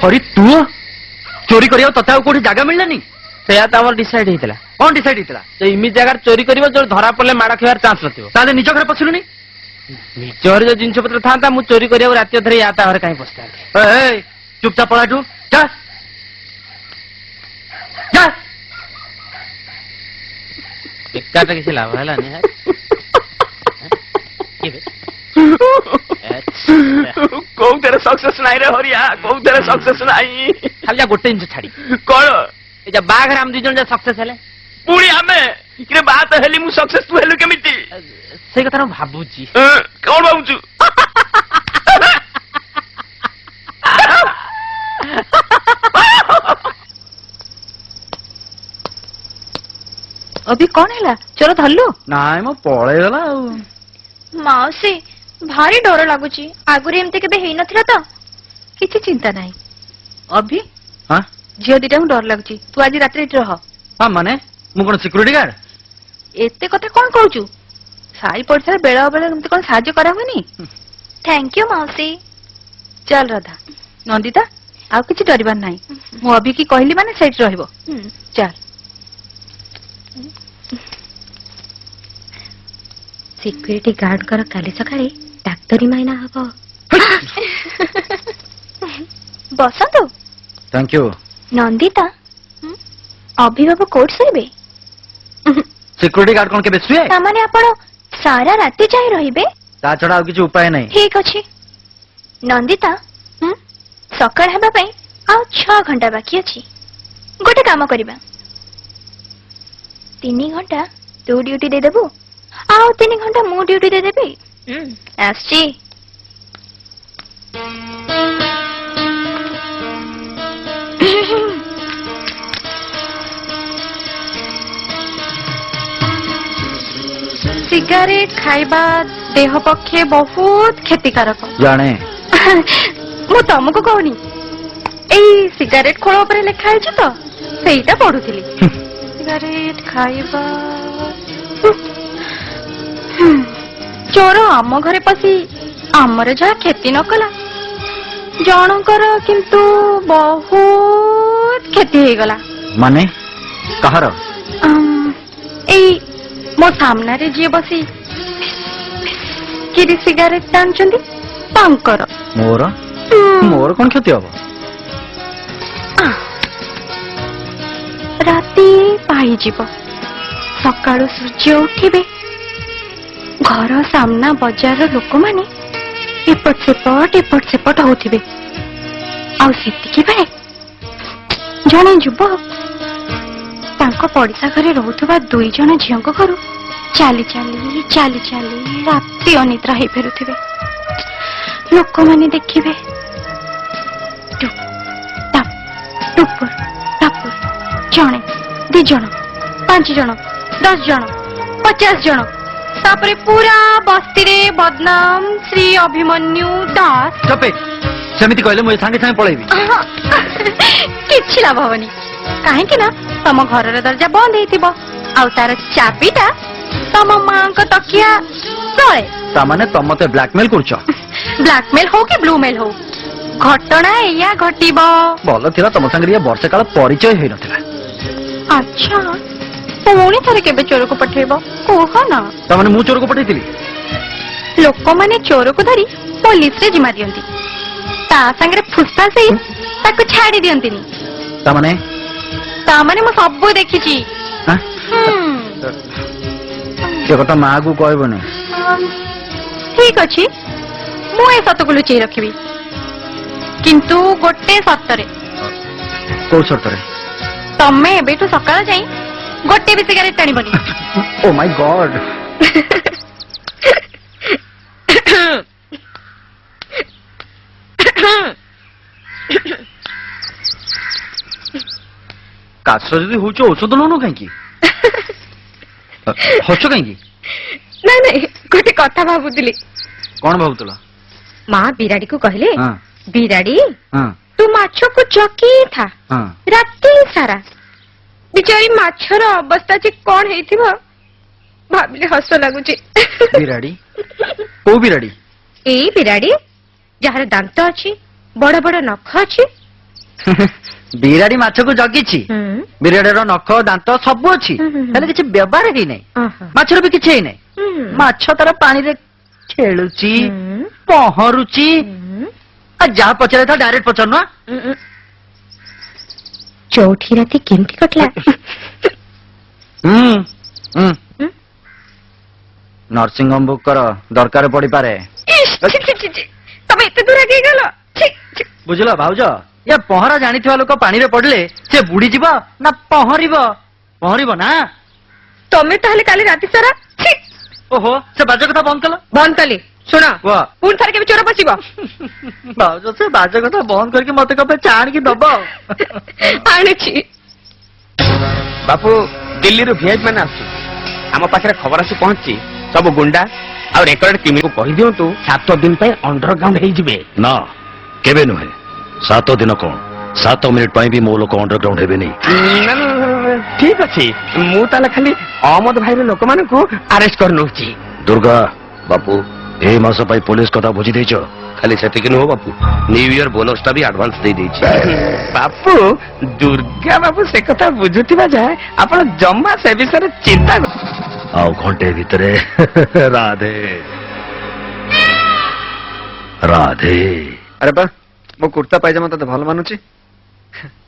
ହରି ତୁ ଚୋରି କରିବାକୁ ତତେ ଆଉ କୋଉଠି ଜାଗା ମିଳିଲାନି? ସେଇଆ ତ ଆମର ଡିସାଇଡ୍ ହେଇଥିଲା। କଣ ଡିସାଇଡ୍ ହେଇଥିଲା? ଯେ ଏମିତି ଜାଗାରେ ଚୋରି କରିବ ଯୋଉ ଧରା ପଡିଲେ ମାଡ ଖାଇବାର ଚାନ୍ସ ନଥିବ। ତାହେଲେ ନିଜ ଘରେ ପଶିଲୁନି? ନିଜ ଘରେ ଯୋଉ ଜିନିଷ ପତ୍ର ଥାନ୍ତା ମୁଁ ଚୋରି କରିବାକୁ ରାତି ଅଧରେ ୟା ତା ଘରେ କାହିଁ ବସିଥାନ୍ତି? ଚୁପଚାପ ପଳାଠୁ ଯା ଯା। ବେକାରଟା କିଛି ଲାଭ ହେଲାନି। କୋଉଥିରେ ସକ୍ସେସ୍ ନାହିଁ ରେ ହରିଆ, କୋଉଥିରେ ସକ୍ସେସ୍ ନାହିଁ। ଖାଲି ଯା ଗୋଟେ ଜିନିଷ ଛାଡି କଣ? ଏ ଯା ବାହାଘରେ ଆମେ 2 ଜଣ ଯା ସକ୍ସେସ୍ ହେଲେ ପୁଣି ଆମେ ବାହା ତ ହେଲି, ମୁଁ ସକ୍ସେସ୍ ତୁ ହେଲୁ କେମିତି? ସେଇ କଥା ମୁଁ ଭାବୁଛି। କଣ ଭାବୁଛୁ? ଅଭି କଣ ହେଲା? ଚୋର ଧରିଲୁ? ନାଇଁ ମୋ ପଳେଇଗଲା ଆଉ। ମାଉସୀ ଭାରି ଡର ଲାଗୁଛି, ଆଗରୁ ଏମିତି କେବେ ହେଇନଥିଲା ତ। କିଛି ଚିନ୍ତା ନାହିଁ। ଅଭି ହଁ ଝିଅ ଦିଟାଙ୍କୁ ଡର ଲାଗୁଛି, ତୁ ଆଜି ରାତିରେ ଏଠି ରହ। ହଁ ମାନେ ମୁଁ କଣ ସିକ୍ୟୁରିଟି ଗାର୍ଡ? ଏତେ କଥା କଣ କହୁଛୁ? ସାଇ ପଡିଶାରେ ବେଳ ଅବେଳେ ଏମିତି କଣ ସାହାଯ୍ୟ କରା ହୁଏନି? ଥ୍ୟାଙ୍କ ୟୁ ମାଉସୀ। ଚାଲ ରାଧା। ନନ୍ଦିତା ଆଉ କିଛି ଡରିବାର ନାହିଁ, ମୁଁ ଅଭିକି କହିଲି ମାନେ ସେଇଠି ରହିବ। ଚାଲ। ସିକ୍ୟୁରିଟି ଗାର୍ଡଙ୍କର କାଲି ସକାଳେ ଡାକ୍ତରୀ ମାଇନା ହବ। ବସନ୍ତୁ। Thank you. ନନ୍ଦିତା ଅଭିବାବୁ କୋଉଠି ଶୋଇବେ? ସିକ୍ୟୁରିଟି ଗାର୍ଡ କଣ କେବେ ଶୁଏ? ତାମାନେ ଆପଣ ସାରା ରାତି ଯାଇ ରହିବେ? ତା ଛଡା ଆଉ କିଛି ଉପାୟ ନାହିଁ। ଠିକ ଅଛି। ନନ୍ଦିତା ସକାଳ ହେବା ପାଇଁ ଆଉ 6 ଘଣ୍ଟା ବାକି ଅଛି। ଗୋଟେ କାମ କରିବା, 3 ଘଣ୍ଟା ତୁ ଡ୍ୟୁଟି ଦେଇଦେବୁ, ଆଉ 3 ଘଣ୍ଟା ମୁଁ ଡ୍ୟୁଟି ଦେଇଦେବି। ଆସିଛି। सिगारेट खाइबा देह पक्षे बहुत क्षतिकारक जाने ମୁଁ ତମକୁ କହୁନି ଏଇ ସିଗାରେଟ ଖୋଳ ଉପରେ ଲେଖା ହେଇଛି ତ ସେଇଟା ପଢୁଥିଲି ସିଗାରେଟ ଖାଇବା ଚୋର ଆମ ଘରେ ପଶି ଆମର ଯାହା କ୍ଷତି ନ କଲା ଜଣଙ୍କର କିନ୍ତୁ ବହୁତ କ୍ଷତି ହେଇଗଲା ମାନେ କାହାର ଏଇ ମୋ ସାମ୍ନାରେ ଯିଏ ବସି କିରି ସିଗାରେଟ ଟାଣୁଛନ୍ତି ତାଙ୍କର ମୋର ମୋର କଣ କ୍ଷତି ହବ ରାତି ପାଇଯିବ ସକାଳୁ ସୂର୍ଯ୍ୟ ଉଠିବେ ଘର ସାମ୍ନା ବଜାରର ଲୋକମାନେ ଏପଟ ସେପଟ ହଉଥିବେ ଆଉ ସେତିକି ବେଳେ ଜଣେ ଯୁବକ ତାଙ୍କ ପଡିଶା ଘରେ ରହୁଥିବା 2 ଜଣ ଝିଅଙ୍କ ଘରୁ ଚାଲି ଚାଲି ରାତି ଅନିଦ୍ରା ହେଇ ଫେରୁଥିବେ ଲୋକମାନେ ଦେଖିବେ ଟୁପ୍ ଟାପ୍ ଟୁପୁର ଟାପୁର ଜଣେ 2 ଜଣ 5 ଜଣ 10 ଜଣ 50 ଜଣ ତାପରେ ପୁରା ବସ୍ତିରେ ବଦନାମ ଶ୍ରୀ ଅଭିମନ୍ୟୁ ଦାସ ଚପେ ସେମିତି କହିଲେ ମୁଁ ସାଙ୍ଗେ ସାଙ୍ଗେ ପଳେଇବି କିଛି ଲାଭ ହବନି କାହିଁକି ନା ତମ ଘରର ଦରଜା ବନ୍ଦ ହେଇଥିବ ଆଉ ତାର ଚାବିଟା ତମ ମାଙ୍କ ତକିଆ ତଳେ ତାମାନେ ତମ ମତେ ବ୍ଲାକମେଲ କରୁଛ ବ୍ଲାକମେଲ ହଉ କି ବ୍ଲୁମେଲ ହଉ ଘଟଣା ଏଇଆ ଘଟିବ ଭଲ ଥିଲା ତମ ସାଙ୍ଗରେ ଇଏ ବର୍ଷେ କାଳ ପରିଚୟ ହେଇନଥିଲା ଆଚ୍ଛା ପୁଣି ଥରେ କେବେ ଚୋରକୁ ପଠେଇବ କୁହ ନା ତାମାନେ ମୁଁ ଚୋରକୁ ପଠେଇଥିଲି ଲୋକମାନେ ଚୋରକୁ ଧରି ପୋଲିସରେ ଜିମା ଦିଅନ୍ତି ତା ସାଙ୍ଗରେ ଫୁସଫାସ ହେଇ ତାକୁ ଛାଡି ଦିଅନ୍ତିନି ତାମାନେ ମୁଁ ସବୁ ଦେଖିଛି ଆଁ? ସେ କଥା ମାକୁ କହିବନି ଠିକ ଅଛି ମୁଁ ଏ ସତକୁ ଲୁଚେଇ ରଖିବି କିନ୍ତୁ ଗୋଟେ ସର୍ତ୍ତରେ କୋଉ ସର୍ତ୍ତରେ ତମେ ଏବେଠୁ ସକାଳ ଯାଇ ଗୋଟେ ବି ସିଗାରେଟ ଟାଣିବନି ଓ ମାଇ ଗଡ୍ କାଶ ଯଦି ହଉଛ ଔଷଧ ନଉନ କାହିଁକି ହସ କାହିଁକି ନାଇଁ ଗୋଟେ କଥା ଭାବୁଥିଲି କଣ ଭାବୁଥିଲ ମା ବିରାଡିକୁ କହିଲେ ହଁ ବିରାଡି ହଁ ତୁ ମାଛକୁ ଜଗିଥା ହଁ ରାତି ସାରା ବିଚାରି ମାଛର ଅବସ୍ଥା ଯେ କଣ ହେଇଥିବ ଭାବିଲେ ହସ ଲାଗୁଛି ବିରାଡି କୋଉ ବିରାଡି ଏଇ ବିରାଡି ଯାହାର ଦାନ୍ତ ଅଛି ବଡ ବଡ ନଖ ଅଛି ବିରାଡି ମାଛକୁ ଜଗିଛି ବିରାଡିର ନଖ ଦାନ୍ତ ସବୁ ଅଛି ହେଲେ କିଛି ବ୍ୟବହାର ହେଇନାହିଁ ମାଛର ବି କିଛି ହେଇନାହିଁ ମାଛ ତାର ପାଣିରେ ଖେଳୁଛି ପହଁରୁଛି ଆଉ ଯାହା ପଚାରେ ତା ଡାଇରେକ୍ଟ ପଚାରୁନ ଚଉଠି ରାତି କେମିତି କଟିଲା ନର୍ସିଂ ହୋମ ବୁକ୍ କର ଦରକାର ପଡିପାରେ ତମେ ଏତେ ଦୂର ଆଗେଇ ଗଲ ବୁଝିଲ ଭାଉଜ ଏ ପହଁରା ଜାଣିଥିବା ଲୋକ ପାଣିରେ ପଡିଲେ ସେ ବୁଡିଯିବ ନା ପହଁରିବ ନା ତମେ ତାହେଲେ କାଲି ରାତି ସାରା ଓହୋ ସେ ବାଜ କଥା ବନ୍ଦ କଲ ବନ୍ଦ କଲି ଶୁଣ କୁହ ପୁଣି ଥରେ କେବେ ଚୋର ପଶିବ ଭାଉଜ ସେ ବାଜ କଥା ବନ୍ଦ କରିକି ମତେ କବେ ଚା ଆଣିକି ଦବ ଆଣିଛି ବାପୁ ଦିଲ୍ଲୀରୁ ଭିଆଇପି ମାନେ ଆସୁଛୁ ଆମ ପାଖରେ ଖବର ଆସି ପହଞ୍ଚି ସବୁ ଗୁଣ୍ଡା ଆଉ ରେକର୍ଡ ଟିମକୁ କହିଦିଅନ୍ତୁ 7 ଦିନ ପାଇଁ ଅଣ୍ଡରଗ୍ରାଉଣ୍ଡ ହେଇଯିବେ ନା କେବେ ନୁହେଁ 7 ଦିନ କଣ 7 ମିନିଟ୍ ପାଇଁ ବି ମୋ ଲୋକ ଅଣ୍ଡରଗ୍ରାଉଣ୍ଡ ହେବେନି ଠିକ ଅଛି ମୁଁ ତାହେଲେ ଖାଲି ଅହମ୍ମଦ ଭାଇର ଲୋକମାନଙ୍କୁ ଆରେଷ୍ଟ କରିନଉଛି ଦୁର୍ଗା ବାପୁ ଏଇ ମାସ ପାଇଁ ପୋଲିସ କଥା ବୁଝି ଦେଇଛ ଖାଲି ସେତିକି ନୁହଁ ବାପୁ ନ୍ୟୁ ଇୟର ବୋନସ ଟା ବି ଆଡଭାନ୍ସ ଦେଇ ଦେଇଛି ବାପୁ ଦୁର୍ଗା ବାବୁ ସେ କଥା ବୁଝୁଥିବା ଯାଏ ଆପଣ ଜମା ସେ ବିଷୟରେ ଚିନ୍ତା ଆଉ ଘଣ୍ଟେ ଭିତରେ ରାଧେ ରାଧେ ଆରେ ବା ମୋ କୁର୍ତ୍ତା ପାଇଜାମା ତତେ ଭଲ ମାନୁଛି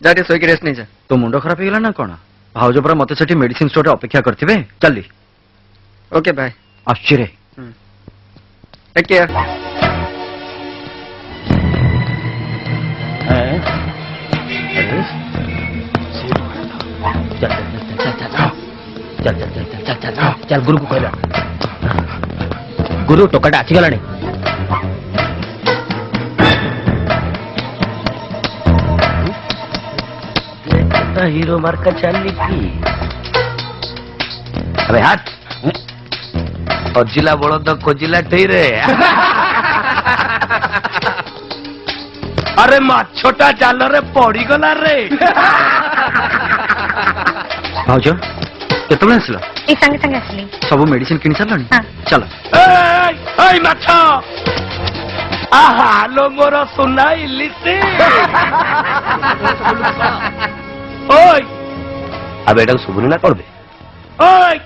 ଯା ଟିକେ ଶୋଇକି ରେଷ୍ଟ ନେଇଯା ତୋ ମୁଣ୍ଡ ଖରାପ ହେଇଗଲା ନା କଣ ଭାଉଜ ପରା ମତେ ସେଠି ମେଡିସିନ ଷ୍ଟୋରରେ ଅପେକ୍ଷା କରିଥିବେ ଚାଲି ଓକେ ବାଏ ଆସୁଛି ରେ ଟେକ୍ କେୟାର ଚାଲ ଗୁରୁକୁ କହିଲା ଗୁରୁ ଟୋକାଟା ଆସିଗଲାଣି ହିରୋ ମାର୍କା ଚାଲିଛି अबे हट ହଜିଲା ବଳଦ ଖୋଜିଲା ଠେଇରେ ଆରେ ମାଛଟା ଜାଲରେ ପଡିଗଲା ରେ ଭାଉଜ କେତେବେଳେ ଆସିଲ? ଏଇ ସାଙ୍ଗେ ସାଙ୍ଗେ ଆସିଲି। ସବୁ ମେଡିସିନ କିଣି ସାରିଲଣି? ହଁ। ଚାଲ। ଏଇ ମାଛ ଆହା ଲୋ ମୋର ସୁନା ଇଲିସି ଓଇ ଆବେ ଏଟାକୁ ଶୁଭୁନି ନା କରିବେ ଓଇ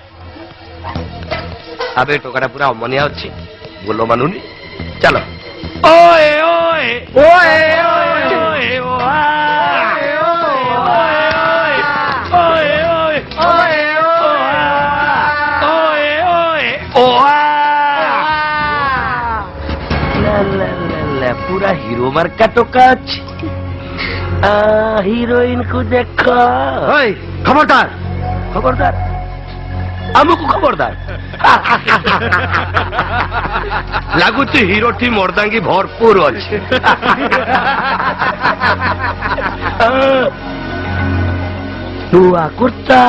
ଆବେ ଟୋକାଟା ପୁରା ଅମନିଆ ଅଛି ବୋଲ ମାନୁନି ଚାଲ ଓଏ ଓଏ ଓଏ ଓଏ ଓଆ पूरा हीरो मार्का टोका अच्छी हीरोइन को देखो खबरदार खबरदार ଆମକୁ ଖବରଦାର ଲାଗୁଛି ହିରୋଟି ମର୍ଦାଙ୍ଗି ଭରପୁର ଅଛି ନୂଆ କୁର୍ତ୍ତା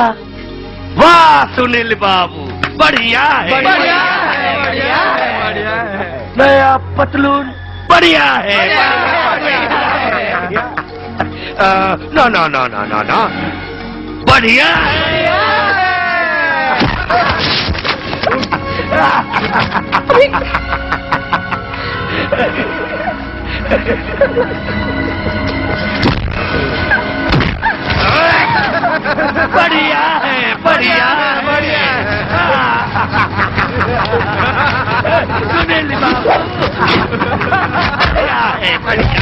वाह सुनील बाबू बढ़िया है नया पतलून बढ़िया है no no no no no no बढ़िया बढ़िया है बढ़िया बढ़िया सुनील बाबू बढ़िया है बढ़िया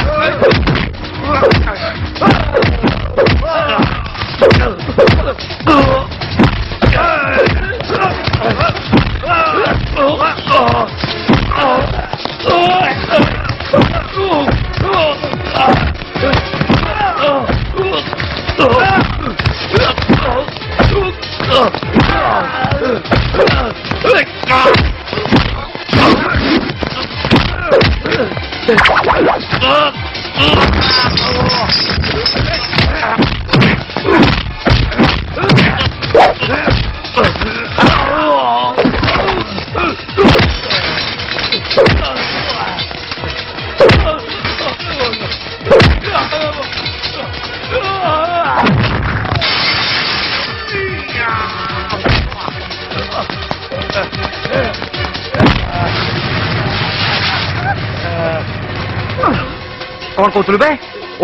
कौन कहतुल बे?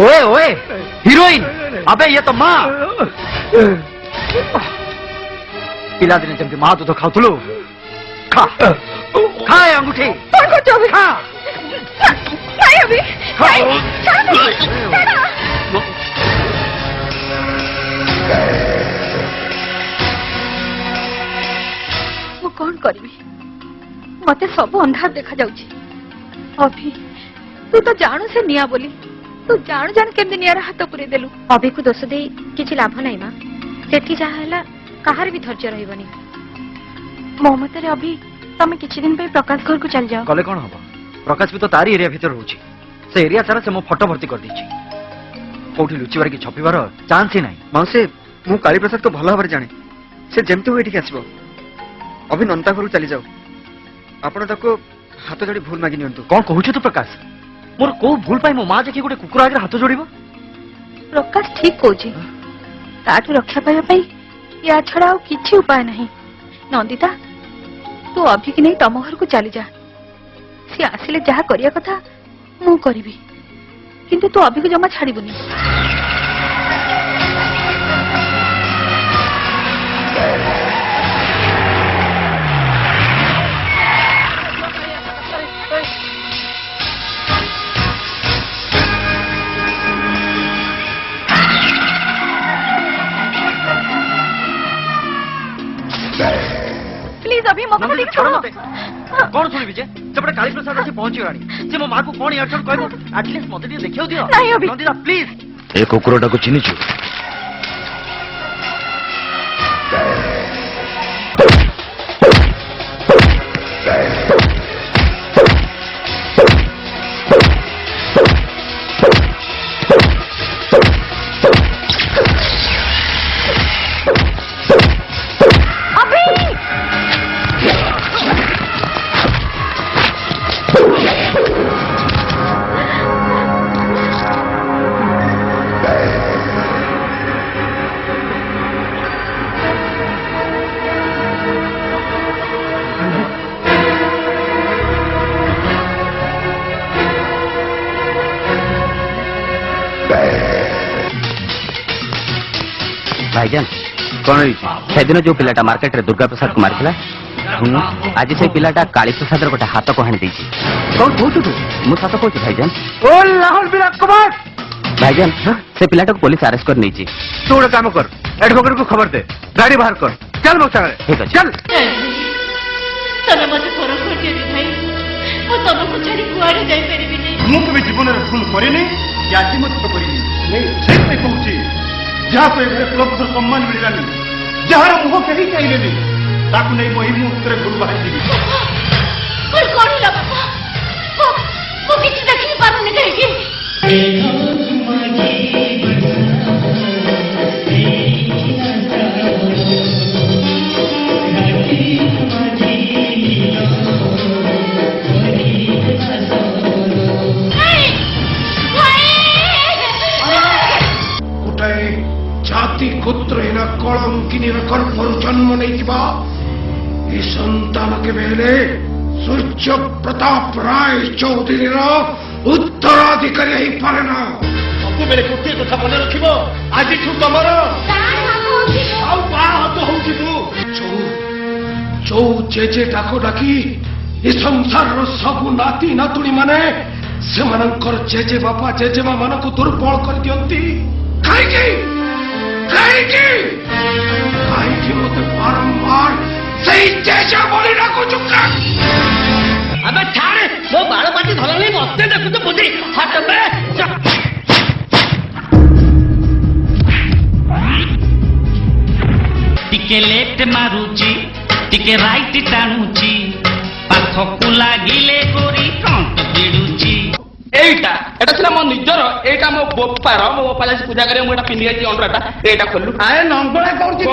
ओए ओए हीरोइन अबे ये तो माँ पिला दिने जमती माँ दूध खाउतुलु खा खा ये अंगूठी खा नहीं अभी ମୁଁ କଣ କରିବି ମତେ ସବୁ ଅନ୍ଧାର ଦେଖା ଯାଉଛି ଅଭି ତୁ ତ ଜାଣୁ ସେ ନିଆଁ ବୋଲି ତୁ ଜାଣୁ ଜାଣୁ କେମିତି ନିଆଁର ହାତ ପୁରେଇ ଦେଲୁ ଅଭିକୁ ଦୋଷ ଦେଇ କିଛି ଲାଭ ନାହିଁ ମା ସେଠି ଯାହା ହେଲା କାହାର ବି ଧୈର୍ଯ୍ୟ ରହିବନି ମୋ ମତରେ ଅଭି ତମେ କିଛି ଦିନ ପାଇଁ ପ୍ରକାଶ ଘରକୁ ଚାଲିଯାଅ कले कौन हम प्रकाश भी तो तारी एरिया भीतर रोचे से एरिया सारा से मो फटो भर्ती कर दीची कोठी लुचिबार की छपिबार चांस ही नहीं माउसी मु काली प्रसाद को भल भाव जाने से जेमती हुए ठीक आसब अभी नंता घर चली जाओ आपण ताको हाथ जोड़ी भूल मागी नियंतु कौन कहूछ तू प्रकाश मोर को भूल पाई मो माँ देखी गोटे कुकुर आगे हाथ जोड़िब ପ୍ରକାଶ ଠିକ କହୁଛି ତାଠୁ ରକ୍ଷା ପାଇବା ପାଇଁ ୟା ଛଡା ଆଉ କିଛି ଉପାୟ ନାହିଁ ନନ୍ଦିତା ତୁ ଅଭିକି ନେଇ ତମ ଘରକୁ ଚାଲିଯା ସେ ଆସିଲେ ଯାହା କରିବା କଥା ମୁଁ କରିବି କିନ୍ତୁ ତୁ ଅଭିକୁ ଜମା ଛାଡିବୁନି प्लीज अभी मत नंदिनी छोड़ मते कौन सुनिबि जे सेपटे काली प्रसाद आसी पहुंची रानी से मो मां को कोन यार कहबो एटलीस्ट मते दिए देखियो दियो नहीं अभी नंदिता प्लीज ए कुकुरटाକୁ ଚିହ୍ନିଛୁ भाईजान କଣ ହେଇଛି ସେଦିନ ଯୋଉ ପିଲାଟା ମାର୍କେଟରେ ଦୁର୍ଗା ପ୍ରସାଦ କୁ ମାରିଥିଲା ଆଜି ସେଇ ପିଲାଟା କାଳୀ ପ୍ରସାଦର ଗୋଟେ ହାତକୁ ହାଣି ଦେଇଛି। କଣ କହୁଛୁ ତୁ? ମୁଁ ସତ କହୁଛି ଭାଇଜାନ। ଓ ଲାହୋର ବିରାଟ କୁମାର ଭାଇଜାନ ସେ ପିଲାଟାକୁ ପୋଲିସ ଆରେଷ୍ଟ କରି ନେଇଛି। ତୁ ଗୋଟେ କାମ କର एडवोकेट को खबर दे गाड़ी बाहर कर चल ମୋ ସାଙ୍ଗରେ ଠିକ ଅଛି। चल ତମେ ମତେ ଫରକ କରିଦିଅନି ଭାଇ ମୁଁ ତମକୁ ଛାଡି କୁଆଡେ ଯାଇପାରିବିନି। ମୁଁ କେବେ ଜୀବନରେ ଭୁଲ କରିନି କି ଆଜି ମଧ୍ୟ କରିନି ସେଇଥିପାଇଁ କହୁଛି ଯାହାକୁ ଏଭଳି ପ୍ରଭୁର ସମ୍ମାନ ମିଳିଲାନି ଯାହାର ମୁହଁ କେହି ଚାହିଁଲେନି ତାକୁ ନେଇ ମୁଁ ଏହି ମୁହୂର୍ତ୍ତରେ ଘରୁ ବାହାରିଯିବି। କଣ ହେଲା ବାପା ମୁଁ କିଛି ଦେଖି ପାରୁନି କାହିଁକି? ଗୋଟାଏ ଜାତି ଗୋତ୍ରହୀନ କଳଙ୍କିନୀର ଗର୍ଭରୁ ଜନ୍ମ ନେଇଥିବା ଏ ସନ୍ତାନ କେବେ ହେଲେ ସୂର୍ଯ୍ୟ ପ୍ରତାପ ରାୟ ଚୌଧୁରୀର ଉତ୍ତରାଧିକାରୀ ହେଇପାରେ ନା। ସବୁବେଳେ ଗୋଟିଏ କଥା ମନେ ରଖିବ ଆଜିଠୁ ତମର ଆଉ ବାହା ହାତ ହଉଛି ତୁ ଯୋଉ ଜେଜେ ଡାକ ଡାକି ଏ ସଂସାରର ସବୁ ନାତି ନାତୁଣୀ ମାନେ ସେମାନଙ୍କର ଜେଜେ ବାପା ଜେଜେମା ମାନଙ୍କୁ ଦୁର୍ବଳ କରିଦିଅନ୍ତି। କାହିଁକି କାହିଁକି କାହିଁକି ମତେ ବାରମ୍ବାର ସେଇ ଜେଜେ ବୋଲି ଡାକୁଛୁ? अबे छाड़ वो बाल पाटी धरला नहीं मस्ते देखु तो बुद्धि हट बे टिके लेफ्ट मारुची टिके राइट टाणुची पाखकु लागिले गोरी फ्रंट बिडुची एटा एटा सिला मो निजर एटा मो बोपार मो बोपाल से पूजा करे मो एटा पिंदी आइती अंडराटा एटा खोलु आए नंगळा करछि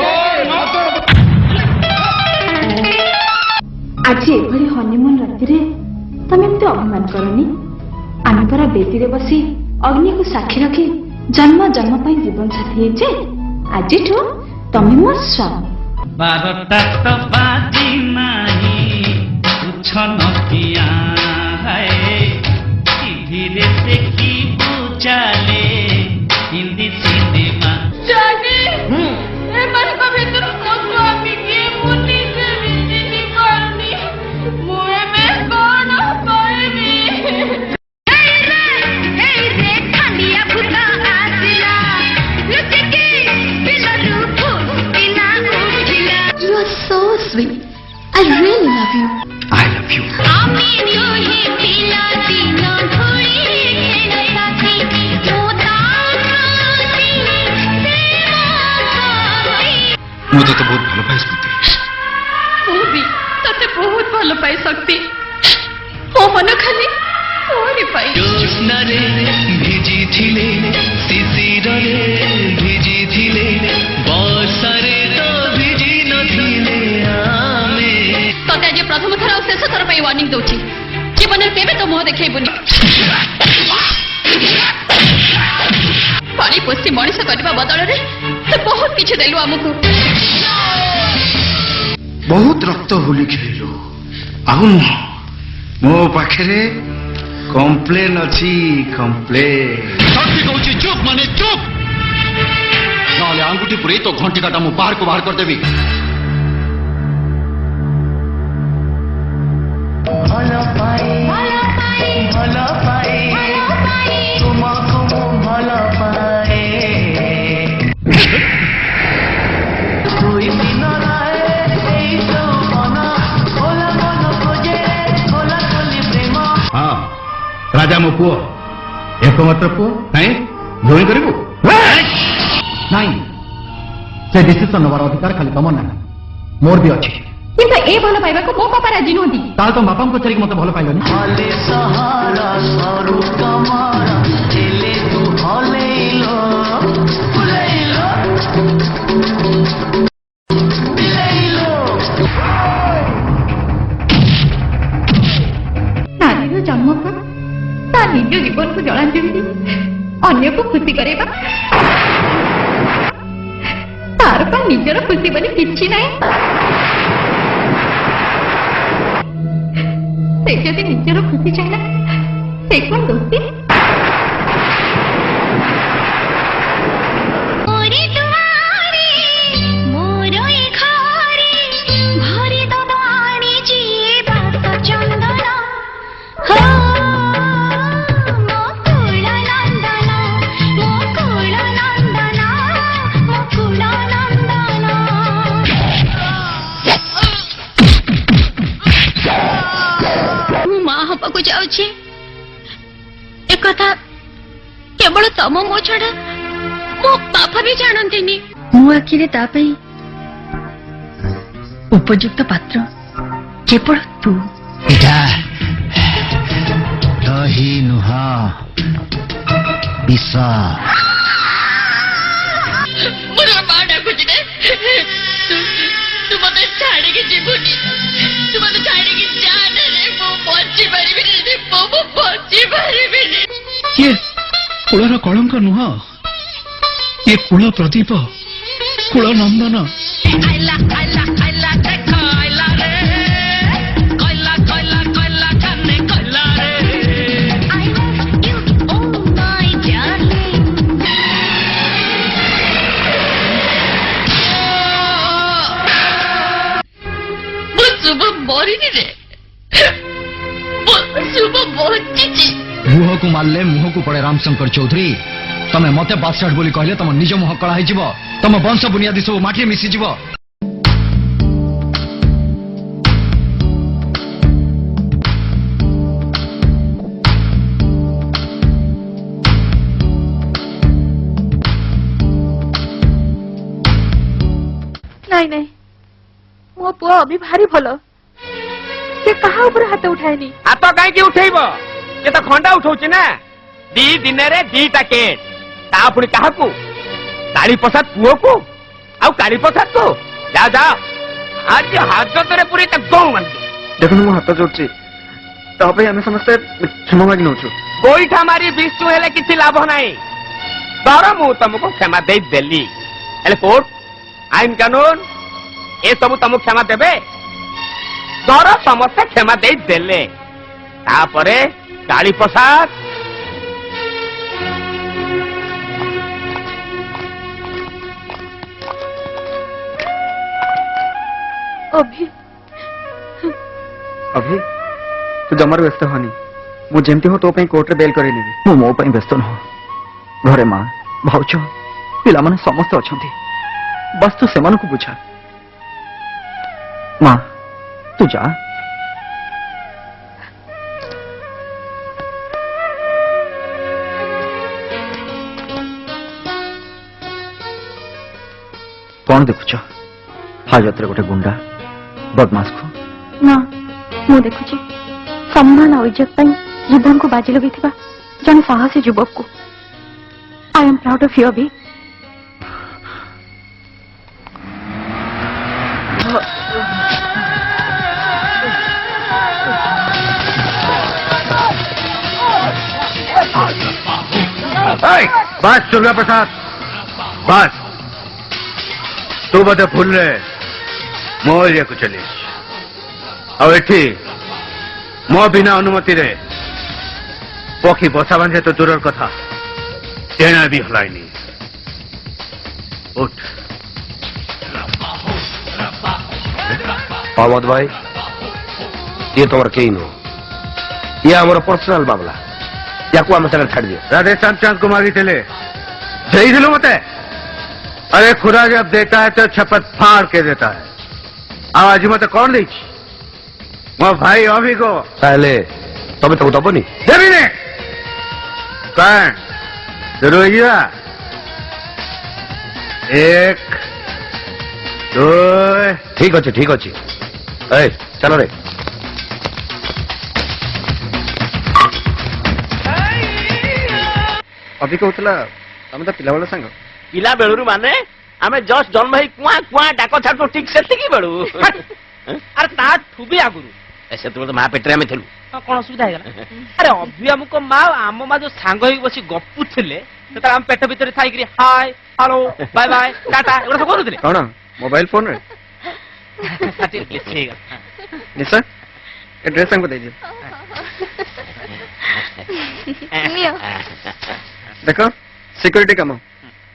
ଆଜି ଏଭଳି ହନିମୁନ ରାତିରେ ତମେ ଏମିତି ଅଭିମାନ କରନି। ଆମେ ପରା ବେଦୀରେ ବସି ଅଗ୍ନିକୁ ସାକ୍ଷୀ ରଖି ଜନ୍ମ ଜନ୍ମ ପାଇଁ ଜୀବନ ସାଥୀ ହେଇଛେ। ଆଜିଠୁ ତମେ ମୋ ସ୍ୱାମୀ। 12ଟା ତ ବାଜି ନାହିଁ ପୁଛ ନକିଆ ହାଏ ଟିଭିରେ ଦେଖିବୁ ଚାଲେ ହିନ୍ଦୀ ସିନେମା ଜାନି ଏମାନଙ୍କ ଭିତରୁ ମୋ ସ୍ୱାମୀ କିଏ ମୁଁ ନିଜେ ଚିହ୍ନି ପାରୁନି। ମୁଁ ଏବେ କଣ କହିବି? ଖଣ୍ଡିଆ ଭୂତ ଆସିଲା ଲୁଚିକି ବିଲରୁ ଫୁଟିନା ଉଠିଲା। You are so sweet. I really love you. I love you. আমি জোহি পিলা দিন ধুই হেণ সাথী মোতা সাথী ମୁଁ ତତେ ବହୁତ ଭଲ ପାଏ ସ୍ମୃତି। ମୁଁ ବି ତତେ ବହୁତ ଭଲ ପାଏ ଶକ୍ତି। ମୋ ମନ ଖାଲି ତୋରି ପାଇଁ। ଜ୍ୟୋତ୍ସ୍ନାରେ ଭିଜିଥିଲେ ଶିଶିରରେ ଭିଜିଥିଲେ ବର୍ଷାରେ ତ ଭିଜି ନଥିଲେ ଆମେ ତତେ ଆଜି ପ୍ରଥମ ଥର ଆଉ ଶେଷ ଥର ପାଇଁ ୱାର୍ଣ୍ଣିଂ ଦଉଛି ଜୀବନରେ କେବେ ତ ମୁହଁ ଦେଖେଇବୁନି। ପାଣି ପୋଷି ମଣିଷ କରିବା ବଦଳରେ ତୁ ବହୁତ କିଛି ଦେଲୁ ଆମକୁ। ବହୁତ ରକ୍ତ ହୋଲି ଖେଳିଲୁ ଆଉ ମୋ ପାଖରେ କମ୍ପ୍ଲେନ ଅଛି କମ୍ପ୍ଲେନ। କହୁଛି ଚୁପ୍ ମାନେ ଚୁପ୍ ନହେଲେ ଆଙ୍ଗୁଠି ପୁରେଇ ତୋ ଘଣ୍ଟି କାଟା ମୁଁ ବାହାରକୁ ବାହାର କରିଦେବି। ଭଲ ପାଏ ଭଲ ପାଏ ତୁମକୁ ମୁଁ ଭଲ ପାଏ ଦୁଇ ଦିନ ରହେ ଏଇ ଯୌବନ ଖୋଲା ମନ ଖୋଜେ ଖୋଲା ଖୋଲି ପ୍ରେମ। ହଁ ରାଜା ମୋ ପୁଅ ଏକମାତ୍ର ପୁଅ କାହିଁ ଧୋଇ କରିବୁ ନାଇଁ ସେ ଡିସିସନ ନେବାର ଅଧିକାର ଖାଲି ତମ ନାହିଁ ମୋର ବି ଅଛି। କିନ୍ତୁ ଏ ଭଲ ପାଇବାକୁ ମୋ ବାପା ରାଜି ନୁହନ୍ତି। ତାହେଲେ ତ ବାପାଙ୍କୁ ପଚାରିକି ମତେ ଭଲ ପାଇଲନି। ହଲେ ସହର ସରୁ କମର ହେଲେ ତୁ ହଲେଇଲ ବୁଲେଇଲ ବୁଲେଇଲ। ନାରୀର ଜନ୍ମ କଣ ତା ନିଜ ଜୀବନକୁ ଜଳାଞ୍ଜଳି ଦେଇ ଅନ୍ୟକୁ ଖୁସି କରେଇବା ତାର ପା ନିଜର ଖୁସି ବୋଲି କିଛି ନାହିଁ। ସେ ଯଦି ନିଜର ଖୁସି ଚାହିଁଲା ସେ କଣ ଦୋଷୀ? मोरी दुआरे ତମ ମୋ ଛଡା ମୋ ବାପା ବି ଜାଣନ୍ତିନି। ମୋ ଆଖିରେ ତା ପାଇଁ ଉପଯୁକ୍ତ ପାତ୍ର କେବଳ ତୁ। ଏଇଟା ଦହି ନୁହଁ ବିଷ। ମୋର ମା ଡାକୁଛି ରେ, ତୁ ମତେ ଛାଡିକି ଯିବୁନି, ତୁ ମତେ ଛାଡିକି ଯାଆନା ରେ, ମୁଁ ବଞ୍ଚି ପାରିବିନି ରେ, ମୁଁ ବଞ୍ଚି ପାରିବିନି। ଇଏ କୁଳର କଳଙ୍କ ନୁହଁ, ଇଏ କୁଳ ପ୍ରଦୀପ, କୁଳ ନନ୍ଦନ। ମରିନି ରେ, ଶୁଭ ବଞ୍ଚିଛି। ମୁହଁକୁ ମାରିଲେ ମୁହଁକୁ ପଡେ ରାମଶଙ୍କର ଚୌଧୁରୀ। ତମେ ମତେ ବାସ୍ଟାର୍ଡ ବୋଲି କହିଲେ ତମ ନିଜ ମୁହଁ କଳା ହେଇଯିବ, ତମ ବଂଶ ବୁନିଆଦି ସବୁ ମାଟିରେ ମିଶିଯିବ। ନାଇଁ ନାଇଁ, ମୋ ପୁଅ ଅଭି ଭାରି ଭଲ, ସେ କାହା ଉପରେ ହାତ ଉଠାଏନି। ହାତ କାହିଁକି ଉଠେଇବ? ସେ ତ ଖଣ୍ଡା ଉଠଉଛି ନା। 2 ଦିନରେ 2ଟା କେସ୍। ତା ପୁଣି କାହାକୁ? କାଳୀପ୍ରସାଦ ପୁଅକୁ ଆଉ କାଳୀପ୍ରସାଦକୁ। ଯାଅ ଯାଅ, ଆଜି ହାଜତରେ ପୁରୀ ତା ଗୌ ମାନିବ। ଦେଖନ୍ତୁ ମୁଁ ହାତ ଯୋଡୁଛି, ତା ପାଇଁ ଆମେ ସମସ୍ତେ କ୍ଷମା ମାଗି ନେଉଛୁ। ଗୋଇଠା ମାରି ବିଷ୍ଣୁ ହେଲେ କିଛି ଲାଭ ନାହିଁ। ଧର ମୁଁ ତମକୁ କ୍ଷମା ଦେଇଦେଲି, ହେଲେ କୋର୍ଟ ଆଇନ କାନୁନ ଏସବୁ ତମକୁ କ୍ଷମା ଦେବେ? ଧର ସମସ୍ତେ କ୍ଷମା ଦେଇଦେଲେ, ତାପରେ କାଳୀପ୍ରସାଦ ଅଭି ଅଭି ତୁ ଜମାରୁ ବ୍ୟସ୍ତ ହନି, ମୁଁ ଯେମିତି ହଉ ତୋ ପାଇଁ କୋର୍ଟରେ ବେଲ୍ କରେଇନେବି। ମୁଁ ମୋ ପାଇଁ ବ୍ୟସ୍ତ ନୁହଁ, ଘରେ ମା ଭାଉଜ ପିଲାମାନେ ସମସ୍ତେ ଅଛନ୍ତି, ବାସ୍ ତୁ ସେମାନଙ୍କୁ ବୁଝା। ମା ତୁ ଯା। କଣ ଦେଖୁଛ? ହାଜତରେ ଗୋଟେ ଗୁଣ୍ଡା ବଦମାସକୁ। ନା, ମୁଁ ଦେଖୁଛି ସମ୍ମାନ ଆଉ ଇଜ୍ଜତ ପାଇଁ ଜୀବନକୁ ବାଜି ଲଗେଇଥିବା ଜଣେ ସାହସୀ ଯୁବକକୁ। I am proud of you Abhi. बस दुर्गा प्रसाद, बस तू बोधे भूल रे मो एरिया को चलीस ଆଉ ଏଠି ମୋ ବିନା ଅନୁମତିରେ ପକ୍ଷୀ ବସା ବାନ୍ଧେ ତ ଦୂରର କଥା, ଟେଣା ବି ହଲାଇନି। ଉଠ। अहमद भाई, ये तुम्हारा कहीं नो, ये हमारा पर्सनल मामला, या को हमें छाड़ दियो। राधे श्यामचंद को मांगी थे जय दिलो मत। अरे खुदा जब देता है तो शपथ फाड़ के देता है। आज मत कौन दी मो भाई अभी को ताहले तबे तो दबनी देवी ने कौन रोइया 1 2 ठीक अच्छे ठीक अच्छे। ए चलो रे। ଅଭି କହୁଥିଲା ତମେ ତ ପିଲାବେଳ ସାଙ୍ଗ। ପିଲା ବେଳୁରୁ ମାନେ ଆମେ ଜଷ୍ଟ ଜନ୍ମ ହେଇ କୁଆଁ କୁଆଁ ଡାକ ଛାଡୁ ଠିକ ସେତିକି ବେଳୁ। ଆରେ ତାଠୁ ବି ଆଗରୁ ସେତେବେଳେ ତ ମା ପେଟରେ ଆମେ ଥିଲୁ। କଣ ଅସୁବିଧା ହେଇଗଲା? ଆରେ ଅଭିଆମୁକ ମା ଆମ ମା ଯୋଉ ସାଙ୍ଗ ହେଇକି ବସି ଗପୁଥିଲେ, ସେତେବେଳେ ଆମ ପେଟ ଭିତରେ ଥାଇକିରି hi hello bye bye tata ଏଗୁଡ଼ା ସବୁ କରୁଥିଲେ। କଣ ମୋବାଇଲ ଫୋନରେ? ନିଶା ଏ ଡ୍ରେସ୍ ତାଙ୍କୁ ଦେଇଦିଅ। ଦେଖ ସିକ୍ୟୁରିଟି କାମ,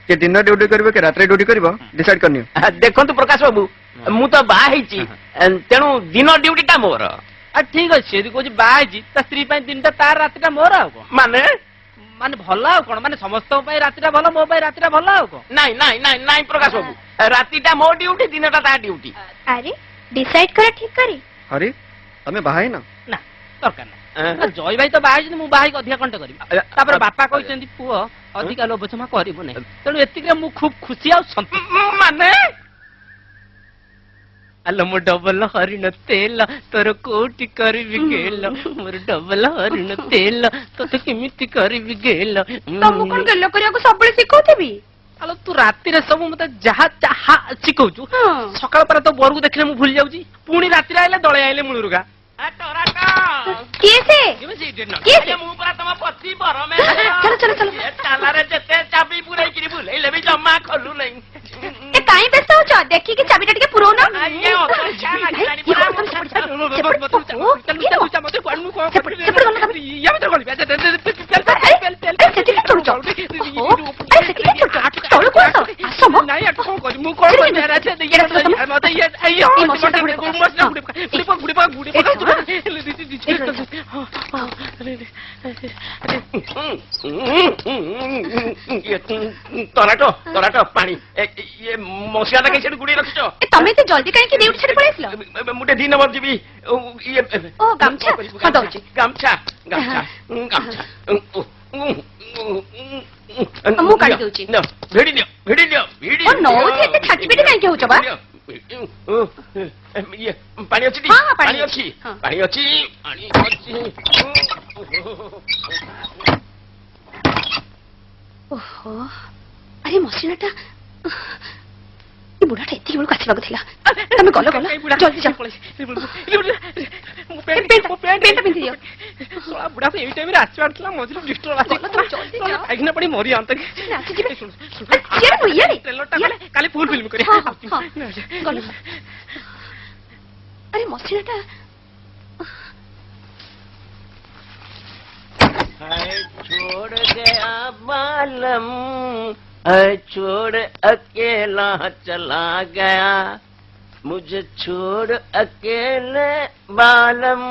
କିଏ ଦିନ ଡ୍ୟୁଟି କରିବ କି ରାତିରେ ଡ୍ୟୁଟି କରିବ ଡିସାଇଡ୍ କରିନିଅ। ଦେଖନ୍ତୁ ପ୍ରକାଶ ବାବୁ, ମୁଁ ତ ବାହା ହେଇଛି, ତେଣୁ ଦିନ ଡ୍ୟୁଟି ଟା ମୋର। ଠିକ ଅଛି, ଯଦି କହୁଛି ବାହା ହେଇଛି ତା ସ୍ତ୍ରୀ ପାଇଁ ଦିନଟା ତାର ରାତିଟା ମୋର। ଆଉ କଣ ମାନେ ମାନେ ଭଲ ଆଉ କଣ, ମାନେ ସମସ୍ତଙ୍କ ପାଇଁ ରାତିଟା ଭଲ, ମୋ ପାଇଁ ରାତିଟା ଭଲ ଆଉ କଣ? ନାଇଁ ନାଇଁ ନାଇଁ ନାଇଁ ପ୍ରକାଶ ବାବୁ, ରାତିଟା ମୋ ଡ୍ୟୁଟି, ଦିନଟା ତା ଡ୍ୟୁଟି। ଆରେ ଡିସାଇଡ୍ କର ଠିକ କରି। ହରି ତମେ ବାହା ହେଇନ? ନା ଦରକାର ନାହିଁ। ଜୟ ଭାଇ ତ ବାହା ହେଇଛନ୍ତି ମୁଁ ବାହା ହେଇକି ଅଧିକା କଣ୍ଟେ କରିବି ତାପରେ ବାପା କହିଛନ୍ତି ପୁଅ ଅଧିକା ଲୋଭ ଜମା କରିବୁ ନାହିଁ ତେଣୁ ଏତିକିରେ ମୁଁ ଖୁବ ଖୁସି ଆଉ ମାନେ ଆଲୋ ମୋ ଡବଲ ହରିଣ ତେଲ ତୋର କୋଉଠି କରିବି ଗେଲ ମୋର ଡବଲ ହରିଣ ତେଲ ତୋତେ କେମିତି କରିବି ଗେଲ ତମକୁ କଣ ଗେଲ କରିବାକୁ ସବୁବେଳେ ଶିଖଉଥିବି ଆଲୋ ତୁ ରାତିରେ ସବୁ ମତେ ଯାହା ଯାହା ଶିଖଉଛୁ ସକାଳ ପରେ ତ ବରକୁ ଦେଖିଲେ ମୁଁ ଭୁଲି ଯାଉଛି ପୁଣି ରାତିରେ ଆଇଲେ ଦଳେ ଆଇଲେ ମୂଳରୁଗା କିଏ ସେ କିଏ ସେ? ମୁଁ ପୁରା ତମ ପତି ବରମେ ଚାଲ ଚାଲ ଚାଲ ତାଲାରେ ଯେତେ ଚାବି ପୁରେଇକିରି ବୁଲେଇଲେ ବି ଜମା ଖୋଲୁ ନାହିଁ ଏ କାଇଁ ବ୍ୟସ୍ତ ହଉଛ ଦେଖିକି ଚାବିଟା ଟିକେ ପୁରଉନ ତରାଟ ତରାଟ ପାଣି ମସିଆ ଟା ସେଠି ଗୁଡେଇ ରଖିଛ ତମେ ଏତେ ଜଲ୍ଦି କାହିଁକି ଡ୍ୟୁଟି ଛାଡି ପଳେଇ ଆସିଲ ମୁଁ ଟିକେ 2 ନମ୍ବର ଯିବି ଓ ଗାମଛା ହଁ ଦଉଛି ଗାମଛା ଗାମଛା ଗାମଛା ମୁଁ କାଢି ଦଉଛି ଭିଡି ନିଅ ଭିଡି ନିଅ ଭିଡି ନଉଛି ଏତେ ଛାଟି ପିଟି କାହିଁକି ହଉଛ ବା ପାଣି ଅଛି ହଁ, ହଁ, ପାଣି ପାଣି ଅଛି ହଁ। ପାଣି ଅଛି ପାଣି ଅଛି ଓହୋ ଆରେ ମସିଣାଟା ଏ ବୁଢାଟା ଏତିକି ବେଳକୁ ଆସିବାକୁ ଥିଲା ତମେ ଗଲ ଗଲ ଜଲ୍ଦି ଯାଅ ବୁଢା ଏଇ ଟାଇମରେ ଆସିବାର ଥିଲା ମଝିରେ ଡିଷ୍ଟର୍ବ ଆସିକିନା ପଡି ମରିଯାଆନ୍ତା କାଲି ଫୁଲ ଫିଲ୍ମ କରି ଆରେ ମସିଣାଟା छोड़ गया बालम छोड़ अकेला चला गया मुझे छोड़ अकेले बालम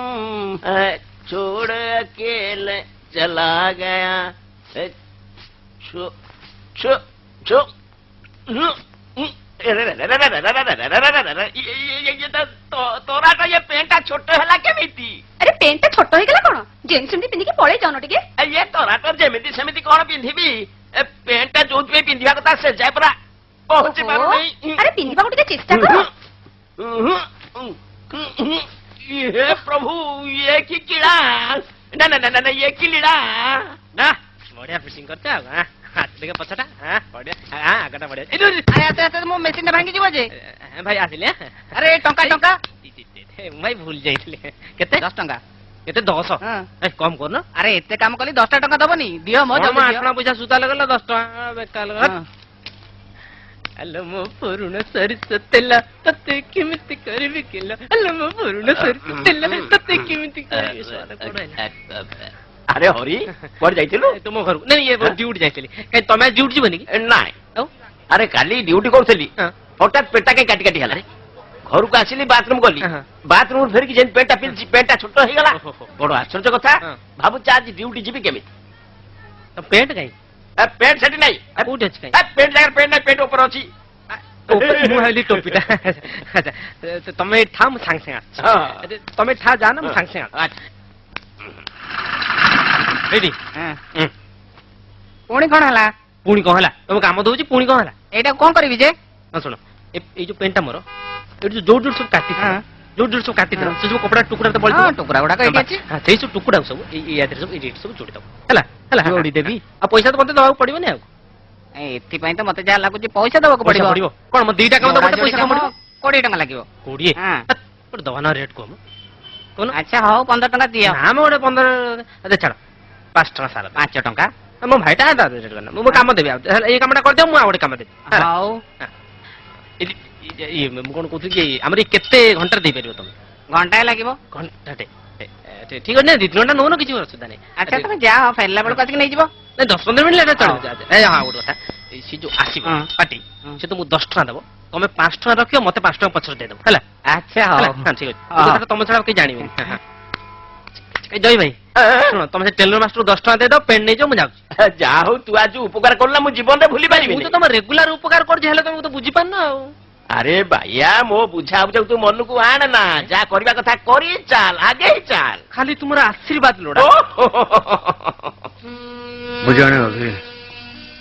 छोड़ अकेले चला गया छो छो छो तोरा तो ये पेंटा छोट है केमिति ଆରେ ପେଣ୍ଟଟା ଛୋଟ ହେଇଗଲା କଣ ଯେମିତି ସେମିତି ପିନ୍ଧିକି ପଳେଇ ଯାଉନ ଟିକେ ये तोरा तो जेमिति सेमिति कौन पिंधिबी पेंटा जोउथबे पिंधिबा कथा से जाय परा पहुंची पारु नहीं ଆରେ ପିନ୍ଧିବାକୁ ଟିକେ ଚେଷ୍ଟା କର ये प्रभु ये की कीड़ा ना ना ना ना ये की लीड़ा ना बढ़िया फिशिंग करते हो हां देखा पछटा हां बढ़िया हां आगटा बढ़िया अरे आते आते मो मशीन भांगी जीव जे भाई आसिले अरे टंका टंका भाई भूल जाइले केते 10 टंका केते 10 ए कम कर ना अरे एते काम कली 10 टंका दबनी दियो मो जब आठना पैसा सुता लगल 10 टंका बेकार लग हेलो मो पुरुण सरिस तेल तते किमिति करबी किलो हेलो मो पुरुण सरिस तेल तते किमिति करबी स्वाद कोडा अरे हरी पर जाइतिलु तुम घर नहीं ये ड्यूटी जाइतली कहीं तमे ड्यूटी जीवनी कि नाय अरे काली ड्यूटी करथली हठात पेटा के काटी काटी हला घर को आसिली बाथरूम गली बाथरूम फेर कि जेन पेंटा पिलची पेंटा छोटो हे गला बड़ आश्चर्य कथा भाबु आज ड्यूटी जीबी केमिति तो पेंट काई पेंट सेठी नाही कोठी अछि काई पेंट जगह पेंट नाही पेंट ऊपर अछि मु हाली टोपीटा अच्छा तमे ठा मु सांग सांग तमे ठा जाना मु सांग सांग रेडी पुणी कौन हला पुणी कौन हला तुम काम दउची पुणी कौन हला एटा कौन करबी जे सुनो ए जो पेंटा मोर ए जो जोड़ जोड़ सब काटी जोड़ सब काटी दो से जो कपड़ा टुकड़ा तो बोल टुकड़ा गुडा कइटी अछि हां सेई सब टुकड़ा सब ए याद सब एडिट सब जोड़ी दो हला हला जोड़ी देबी आ पैसा तो मते दबाव पड़िबो ने एथि पई तो मते जा लागु जे पैसा दबाव को पड़िबो कोन म 2 टका तो मते पैसा पड़िबो 20 टका लागिबो 20 हां पर दवाना रेट कम कोन अच्छा हो 15 टका दियो हां मोरे 15 अच्छा छाड़ 5 टका साला 5 टका मो भाईटा दा रेट करना मो काम देबी ए कामटा कर दे मु आउडे काम देबी हाउ ये कोन कहू कि हमर केते घंटा दे परिबो तुम घंटा लागिबो घंटाटे ठीक है ना 2 घंटा नो किछि असुविधा नहीं अच्छा तुम जा फेरला बड़ कासी नहीं जीवो नहीं 10-15 मिनिट लेट चल जा ए हां गोट कथा सी जो आसीबो पार्टी से तुम 10 टका देबो तमे 5 टका रखियो मते 5 टका पछर दे देबो हला अच्छा हां ठीक है तो तुम छडा के जानिबे जय भाई सुनो तुम से टेलर मास्टर 10 टका दे दो पेन नहीं जो मु जाऊ जा हो तू आज उपकार करला मु जीवन रे भूली पारिबी मु तो तुम रेगुलर उपकार कर जे हेले तुम तो बुझी पान ना ଆରେ ବାୟା ମୋ ବୁଝା ବୁଝାକୁ ତୁ ମନକୁ ଆଣ ନା ଯାହା କରିବା କଥା କରି ଚାଲ ଆଗେଇ ଚାଲ ଖାଲି ତୁମର ଆଶୀର୍ବାଦ ଲୋଡ଼ା ମୁଁ ଜାଣେ ଅଭି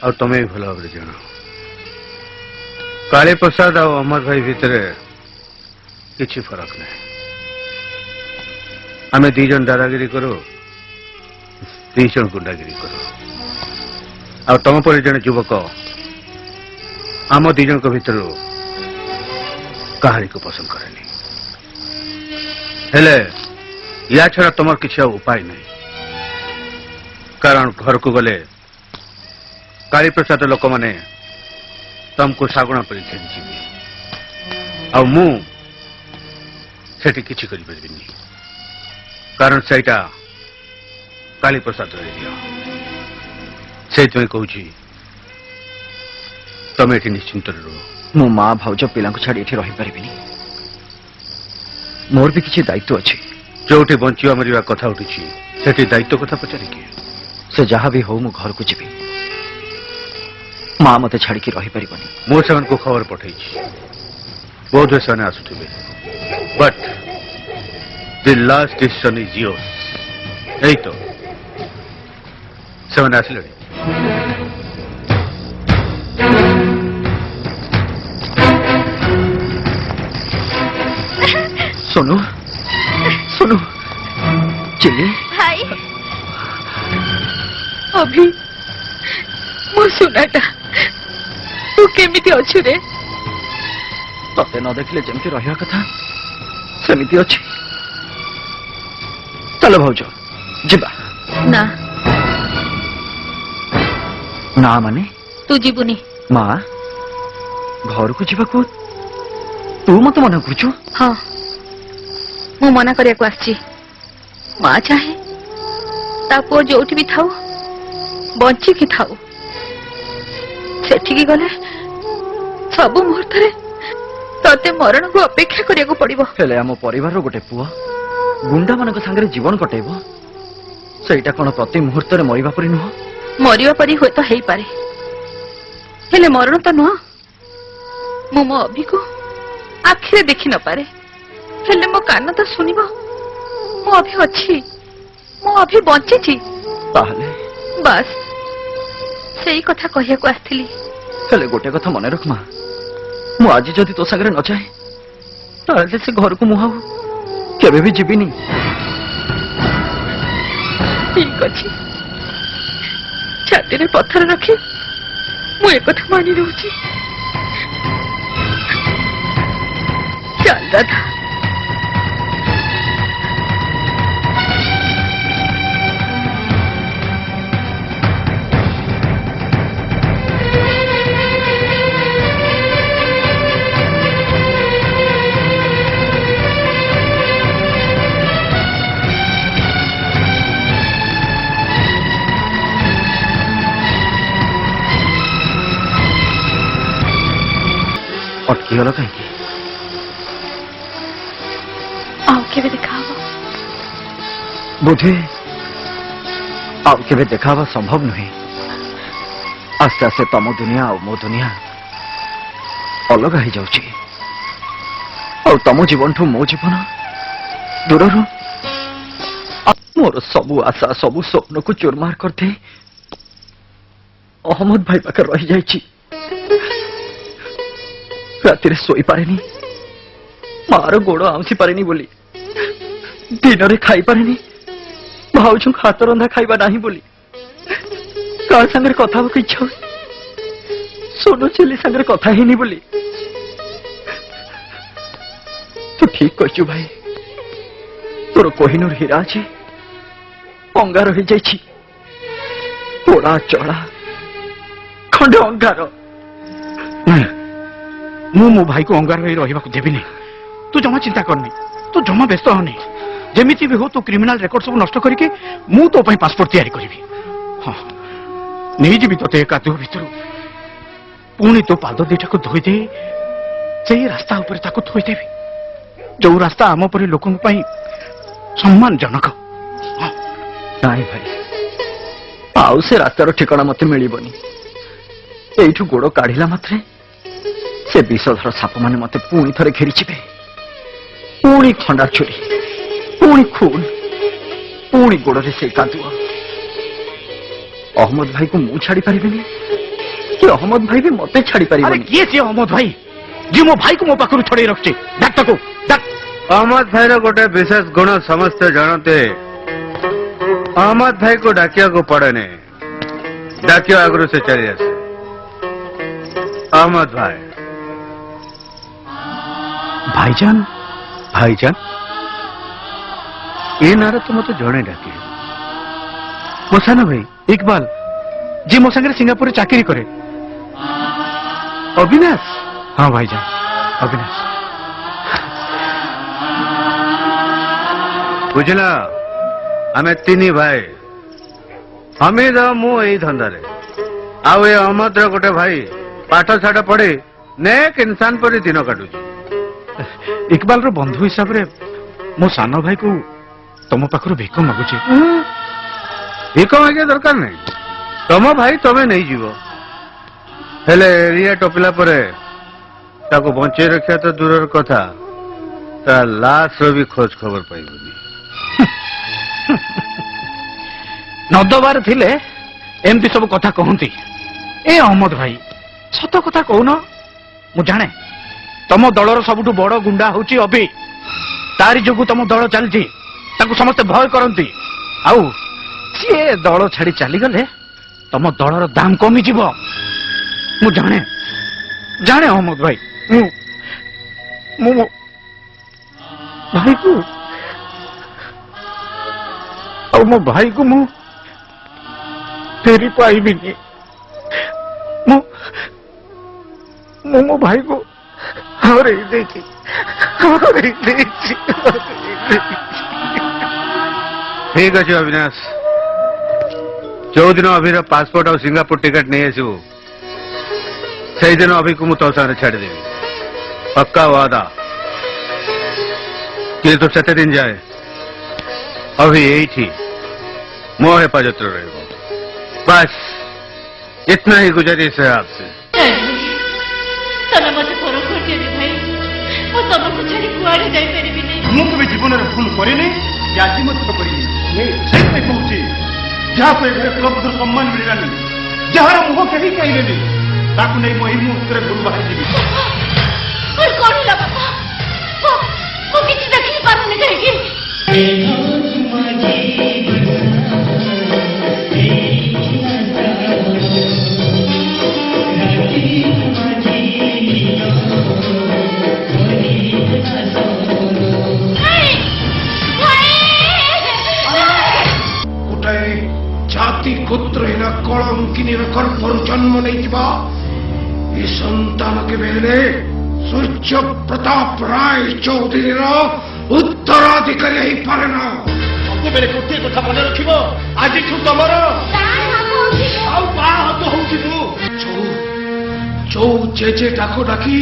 ଆଉ ତମେ ବି ଭଲ ଭାବରେ ଜାଣ କାଳୀ ପ୍ରସାଦ ଆଉ ଅମର ଭାଇ ଭିତରେ କିଛି ଫରକ ନାହିଁ ଆମେ ଦି ଜଣ ଦାଦାଗିରି କରୁ ଦି ଜଣ ଗୁଣ୍ଡାଗିରି କରୁ ଆଉ ତମ ପରି ଜଣେ ଯୁବକ ଆମ ଦି ଜଣଙ୍କ ଭିତରୁ କାହାରିକୁ ପସନ୍ଦ କରେନି ହେଲେ ୟା ଛଡା ତମର କିଛି ଆଉ ଉପାୟ ନାହିଁ କାରଣ ଘରକୁ ଗଲେ କାଳୀପ୍ରସାଦ ଲୋକମାନେ ତମକୁ ଶାଗୁଣା ପରି ଘେରିଯିବେ ଆଉ ମୁଁ ସେଠି କିଛି କରିପାରିବିନି କାରଣ ସେଇଟା କାଳୀପ୍ରସାଦର ଏରିଆ ସେଇଥିପାଇଁ କହୁଛି ତମେ ଏଠି ନିଶ୍ଚିନ୍ତରେ ରୁହ ମୋ ମା ଭାଉଜ ପିଲାଙ୍କୁ ଛାଡି ଏଠି ରହିପାରିବିନି ମୋର ବି କିଛି ଦାୟିତ୍ୱ ଅଛି ଯୋଉଠି ବଞ୍ଚିବା ମରିବା କଥା ଉଠୁଛି ସେଠି ଦାୟିତ୍ୱ କଥା ପଚାରିକି ସେ ଯାହା ବି ହଉ ମୁଁ ଘରକୁ ଯିବି ମା ମତେ ଛାଡିକି ରହିପାରିବନି ମୁଁ ସେମାନଙ୍କୁ ଖବର ପଠେଇଛି ବୋଧହୁଏ ସେମାନେ ଆସୁଥିବେ but the last decision is yours ଏଇ ତ ସେମାନେ ଆସିଲେଣି सोनू सोनू चिल्ली ଭାଇ ଅଭି ମୋ ସୁନାଟା ତୁ କେମିତି ଅଛୁ ରେ ତତେ ନ ଦେଖିଲେ ଯେମିତି ରହିବା କଥା ସେମିତି ଅଛି ଚାଲ ଭାଉଜ ଯିବା ନା ନା ମାନେ ତୁ ଯିବୁନି ମା ଘରକୁ ଯିବାକୁ ତୁ ମତେ ମନେ କରୁଛୁ ହଁ ମୁଁ ମନା କରିବାକୁ ଆସିଛି ମା ଚାହେଁ ତା ପୁଅ ଯୋଉଠି ବି ଥାଉ ବଞ୍ଚିକି ଥାଉ ସେଠିକି ଗଲେ ସବୁ ମୁହୂର୍ତ୍ତରେ ତତେ ମରଣକୁ ଅପେକ୍ଷା କରିବାକୁ ପଡିବ ହେଲେ ଆମ ପରିବାରର ଗୋଟେ ପୁଅ ଗୁଣ୍ଡା ମାନଙ୍କ ସାଙ୍ଗରେ ଜୀବନ କଟେଇବ ସେଇଟା କଣ ପ୍ରତି ମୁହୂର୍ତ୍ତରେ ମରିବା ପରି ନୁହଁ ମରିବା ପରି ହୁଏତ ହେଇପାରେ ହେଲେ ମରଣ ତ ନୁହଁ ମୁଁ ମୋ ଅଭିକୁ ଆଖିରେ ଦେଖି ନପାରେ ହେଲେ ମୋ କାନ ତ ଶୁଣିବ ମୋ ଅଭି ଅଛି ମୋ ଅଭି ବଞ୍ଚିଛି ତାହେଲେ ବାସ୍ ସେଇ କଥା କହିବାକୁ ଆସିଥିଲି ହେଲେ ଗୋଟେ କଥା ମନେ ରଖ ମା ମୁଁ ଆଜି ଯଦି ତୋ ସାଙ୍ଗରେ ନ ଯାଏ ତାହେଲେ ସେ ଘରକୁ ମୁଁ ଆଉ କେବେ ବି ଯିବିନି ଠିକ ଅଛି ଛାତିରେ ପଥର ରଖି ମୁଁ ଏକଥା ମାନି ରହୁଛି ଚାଲ ଦାଦା ଅଟକିଗଲ କାହିଁକି ଆଉ କେବେ ଦେଖା ହବ ବୋଧେ ଆଉ କେବେ ଦେଖା ହେବା ସମ୍ଭବ ନୁହେଁ ଆସ୍ତେ ଆସ୍ତେ ତମ ଦୁନିଆ ଆଉ ମୋ ଦୁନିଆ ଅଲଗା ହେଇଯାଉଛି ଆଉ ତମ ଜୀବନଠୁ ମୋ ଜୀବନ ଦୂରରୁ ମୋର ସବୁ ଆଶା ସବୁ ସ୍ୱପ୍ନକୁ ଚୁରମାର କରିଦେଇ ଅହମ୍ମଦ ଭାଇ ପାଖରେ ରହିଯାଇଛି ରାତିରେ ଶୋଇପାରେନି ମାର ଗୋଡ ଆଉଁସି ପାରେନି ବୋଲି ଦିନରେ ଖାଇପାରେନି ଭାଉଜଙ୍କ ହାତ ରନ୍ଧା ଖାଇବା ନାହିଁ ବୋଲି କାହା ସାଙ୍ଗରେ କଥା ହେବାକୁ ଇଚ୍ଛା ହୁଏ ସୋନୁ ଚିଲି ସାଙ୍ଗରେ କଥା ହେଇନି ବୋଲି ତୁ ଠିକ କହିଛୁ ଭାଇ ତୋର କୋହିନୂର ହୀରା ଅଛି ଅଙ୍ଗାର ହେଇଯାଇଛି ପୋଡା ଚଳା ଖଣ୍ଡେ ଅଙ୍ଗାର ମୁଁ ମୋ ଭାଇକୁ ଅଙ୍ଗାର ହୋଇ ରହିବାକୁ ଦେବିନି ତୁ ଜମା ଚିନ୍ତା କରନି ତୁ ଜମା ବ୍ୟସ୍ତ ହନି ଯେମିତି ବି ହଉ ତୁ କ୍ରିମିନାଲ ରେକର୍ଡ ସବୁ ନଷ୍ଟ କରିକି ମୁଁ ତୋ ପାଇଁ ପାସପୋର୍ଟ ତିଆରି କରିବି ହଁ ନେଇଯିବି ତୋତେ ଏ କାଦୁଅ ଭିତରୁ ପୁଣି ତୋ ପାଦ ଦିଟାକୁ ଧୋଇଦେଇ ସେଇ ରାସ୍ତା ଉପରେ ତାକୁ ଥୋଇଦେବି ଯୋଉ ରାସ୍ତା ଆମ ପରି ଲୋକଙ୍କ ପାଇଁ ସମ୍ମାନଜନକ ନାଇଁ ଭାଇ ଆଉ ସେ ରାସ୍ତାର ଠିକଣା ମତେ ମିଳିବନି ଏଇଠୁ ଗୋଡ କାଢିଲା ମାତ୍ରେ ସେ ବିଷଧର ସାପ ମାନେ ମତେ ପୁଣି ଥରେ ଘେରିଯିବେ। ପୁଣି ଖଣ୍ଡା ଛୁରୀ, ପୁଣି ଖୁନ, ପୁଣି ଗୋଡରେ ସେଇ କାଦୁଅ। ଅହମ୍ମଦ ଭାଇକୁ ମୁଁ ଛାଡି ପାରିବିନି କି ଅହମ୍ମଦ ଭାଇ ବି ମତେ ଛାଡି ଆରେ ପାରିବନି। କିଏ ସିଏ ଅହମ୍ମଦ ଭାଇ ଯିଏ ମୋ ଭାଇକୁ ମୋ ପାଖରୁ ଛଡେଇ ରଖିଛି? ଡାକ ତାକୁ, ଡାକ। अहमद भाई गोटे विशेष गुण समस्ते जानते। अहमद भाई को डाकिया को पड़े नहीं, डाकिया आगु से चली आसे। अहमद भाई भाईजान भाईजान ये नारा तो मत जड़े डाके ମୋ ସାନ ଭାଇ ଇକବାଲ ଯିଏ ମୋ ସାଙ୍ଗରେ ସିଙ୍ଗାପୁରରେ ଚାକିରି କରେ। अविनाश ହଁ ଭାଇଜାନ, ଅବିନାଶ। बुझला आमे तीन भाई हमीद मु यही धंदारे आउ ए अहमद गोटे भाई पाठ साठ पढ़ी नेक इंसान पर दिन काटुची। ଇକବାଲର ବନ୍ଧୁ ହିସାବରେ ମୋ ସାନ ଭାଇକୁ ତମ ପାଖରୁ ଭିକ ମାଗୁଛି। ଭିକ ମାଗିବା ଦରକାର ନାହିଁ, ତମ ଭାଇ ତମେ ନେଇଯିବ। ହେଲେ ଏରିଆ ଟପିଲା ପରେ ତାକୁ ବଞ୍ଚେଇ ରଖିବା ତ ଦୂରର କଥା, ତା ଲାଶର ବି ଖୋଜ ଖବର ପାଇବନି। ନଦବାର ଥିଲେ ଏମିତି ସବୁ କଥା କହନ୍ତି। ଏ ଅହମ୍ମଦ ଭାଇ ସତ କଥା କହୁନ? ମୁଁ ଜାଣେ ତମ ଦଳର ସବୁଠୁ ବଡ ଗୁଣ୍ଡା ହଉଛି ଅଭି। ତାରି ଯୋଗୁଁ ତମ ଦଳ ଚାଲିଛି, ତାକୁ ସମସ୍ତେ ଭୟ କରନ୍ତି। ଆଉ ସିଏ ଦଳ ଛାଡି ଚାଲିଗଲେ ତମ ଦଳର ଦାମ କମିଯିବ। ମୁଁ ଜାଣେ ଜାଣେ ଅହମ୍ମଦ ଭାଇ, ମୁଁ ମୋ ଭାଇକୁ ଆଉ ମୋ ଭାଇକୁ ମୁଁ ଫେରି ପାଇବିନି। ମୁଁ ମୋ ଭାଇକୁ ହରେଇ ଦେଇଛି। ठीक अच्छे अविनाश, जो दिन अभिर पासपोर्ट और सिंगापुर टिकट नहीं आसबू से दिन अभि को तो सारे छाड़देवी, पक्का वादा। किंतु तो दिन जाए अभी यही मो हेफाजत रहे। बस इतना ही गुजारिश है आपसे। ମୁଁ କେବେ ଜୀବନରେ ଭୁଲ କରିନି, ଆଜି ମଧ୍ୟ କରିନି। ସେଥିପାଇଁ କହୁଛି ଯାହାକୁ ଏ ଘରେ ପ୍ରକୃତ ସମ୍ମାନ ମିଳିଲାନି, ଯାହାର ମୁହଁ କେହି ଚାହିଁଲେନି, ତାକୁ ନେଇ ମୁଁ ଏଇ ମୁହୂର୍ତ୍ତରେ ଘରୁ ବାହାରିଯିବି। କିଛି ଦେଖି ପାରୁନି କାହିଁକି? ଜାତି ଗୋତ୍ରହୀନ କଳଙ୍କିନୀର ଗର୍ଭରୁ ଜନ୍ମ ନେଇଥିବା ଏ ସନ୍ତାନ କେବେ ହେଲେ ସୂର୍ଯ୍ୟ ପ୍ରତାପ ରାୟ ଚୌଧୁରୀର ଉତ୍ତରାଧିକାରୀ ହେଇପାରେ ନା। ସବୁବେଳେ ଗୋଟିଏ କଥା ମନେ ରଖିବ, ଆଜିଠୁ ତମର ଆଉ ବାହା ହାତ ହଉଛି ମୁଁ। ଯୋଉ ଜେଜେ ଡାକ ଡାକି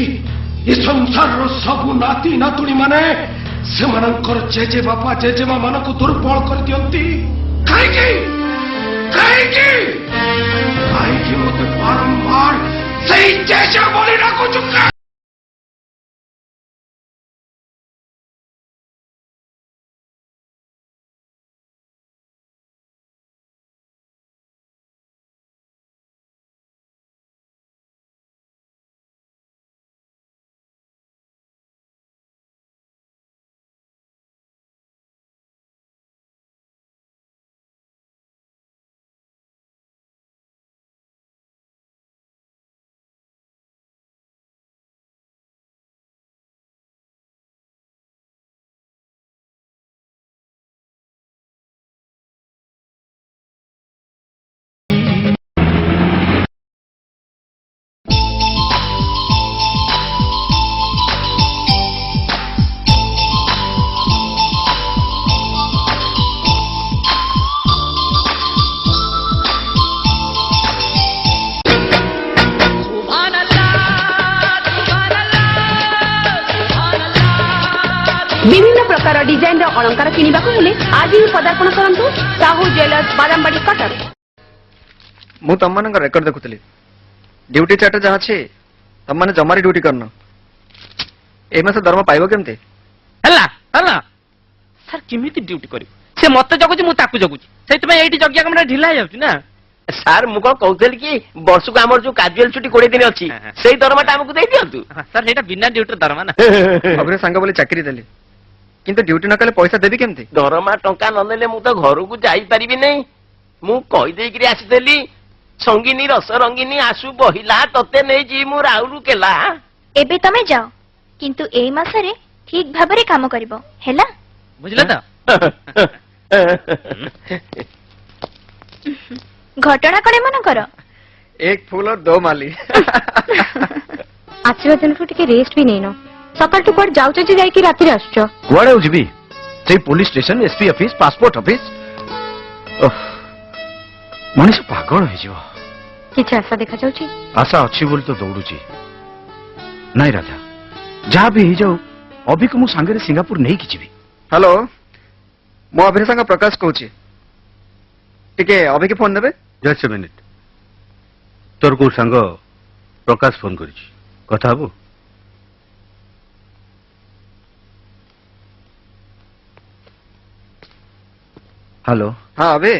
ଏ ସଂସାରର ସବୁ ନାତି ନାତୁଣୀ ମାନେ ସେମାନଙ୍କର ଜେଜେ ବାପା ଜେଜେମା ମାନଙ୍କୁ ଦୁର୍ବଳ କରିଦିଅନ୍ତି। କାହିଁକି କାହିଁକି କାହିଁକି ମତେ ବାରମ୍ବାର ସେଇ ଜେଜେ ବୋଲି ଡାକୁଛୁ? विभिन्न प्रकार डिजाइन अलंकार किनिबा को हेले आज ही पदार्पण करंतु साहू ज्वेलर्स बादामबाड़ी कटक। ମୁଁ ତମମାନଙ୍କ ରେକର୍ଡ ଦେଖୁଥିଲି। ଡ୍ୟୁଟି ଚାର୍ଟ ଯାହା ଅଛି ତମମାନେ ଜମାରି ଡ୍ୟୁଟି କରିନ ଏ ମାସ ଦରମା ପାଇବ କେମିତି? ହେଲା ହେଲା ସାର୍ କେମିତି ଡ୍ୟୁଟି କରିବୁ? ସେ ମତେ ଜଗୁଛି ମୁଁ ତାକୁ ଜଗୁଛି, ସେଇଥିପାଇଁ ଏଇଠି ଜଗିବା କାମଟା ଢିଲା ହେଇଯାଉଛି ନା। ସାର୍ ମୁଁ କଣ କହୁଥିଲି କି ବର୍ଷକୁ ଆମର ଯୋଉ କାଜୁଆଲ ଛୁଟି 20 ଦିନ ଅଛି ସେଇ ଦରମାଟା ଆମକୁ ଦେଇ ଦିଅନ୍ତୁ। ସାର୍ ସେଇଟା ବିନା ଡ୍ୟୁଟିର ଦରମା ନା। ଅଭିର ସାଙ୍ଗ ବୋଲି ଚାକିରି ଦେଲି, କିନ୍ତୁ ଡ୍ୟୁଟି ନ କଲେ ପଇସା ଦେବି କେମିତି? ଦରମା ଟଙ୍କା ନ ନେଲେ ମୁଁ ତ ଘରକୁ ଯାଇପାରିବି ନାହିଁ। ମୁଁ କହିଦେଇକିରି ଆସିଥିଲି ସଙ୍ଗିନୀ ରସ ରଙ୍ଗିନୀ ଆସୁ ବହିଲା ତତେ ନେଇଯିବି ମୁଁ ରାଉରକେଲା। ଏବେ ତମେ ଯାଅ, କିନ୍ତୁ ଏଇ ମାସରେ ଠିକ ଭାବରେ କାମ କରିବ ହେଲା? ବୁଝିଲ ତ? ଘଟଣା କଣ ଏମାନଙ୍କର? ଏକ ଫୁଲ और 2 ମାଲି। ଆସିବା ଦିନଠୁ ଟିକେ ରେଷ୍ଟ ବି ନେଇନ। ସକାଳଠୁ କୁଆଡେ ଯାଉଛ ଯେ ଯାଇକି ରାତିରେ ଆସୁଛ? କୁଆଡେ ଆଉ ଯିବି? ସେଇ police station, SP office, passport office. ମଣିଷ ପାଗଳ ହେଇଯିବ। କିଛି ଆଶା ଦେଖାଯାଉଛି? ଆଶା ଅଛି ବୋଲି ତ ଦୌଡୁଛି। ନାଇଁ ରାଧା, ଯାହା ବି ହେଇଯାଉ ଅଭିକୁ ମୁଁ ସାଙ୍ଗରେ ସିଙ୍ଗାପୁର ନେଇକି ଯିବି। ହ୍ୟାଲୋ, ମୁଁ ଅଭିର ସାଙ୍ଗ ପ୍ରକାଶ କହୁଛି, ଟିକେ ଅଭିକି ଫୋନ ଦେବେ? Just a minute. ତୋର କୋଉ ସାଙ୍ଗ ପ୍ରକାଶ ଫୋନ କରିଛି, କଥା ହବୁ? ହ୍ୟାଲୋ। ହଁ ଅଭି,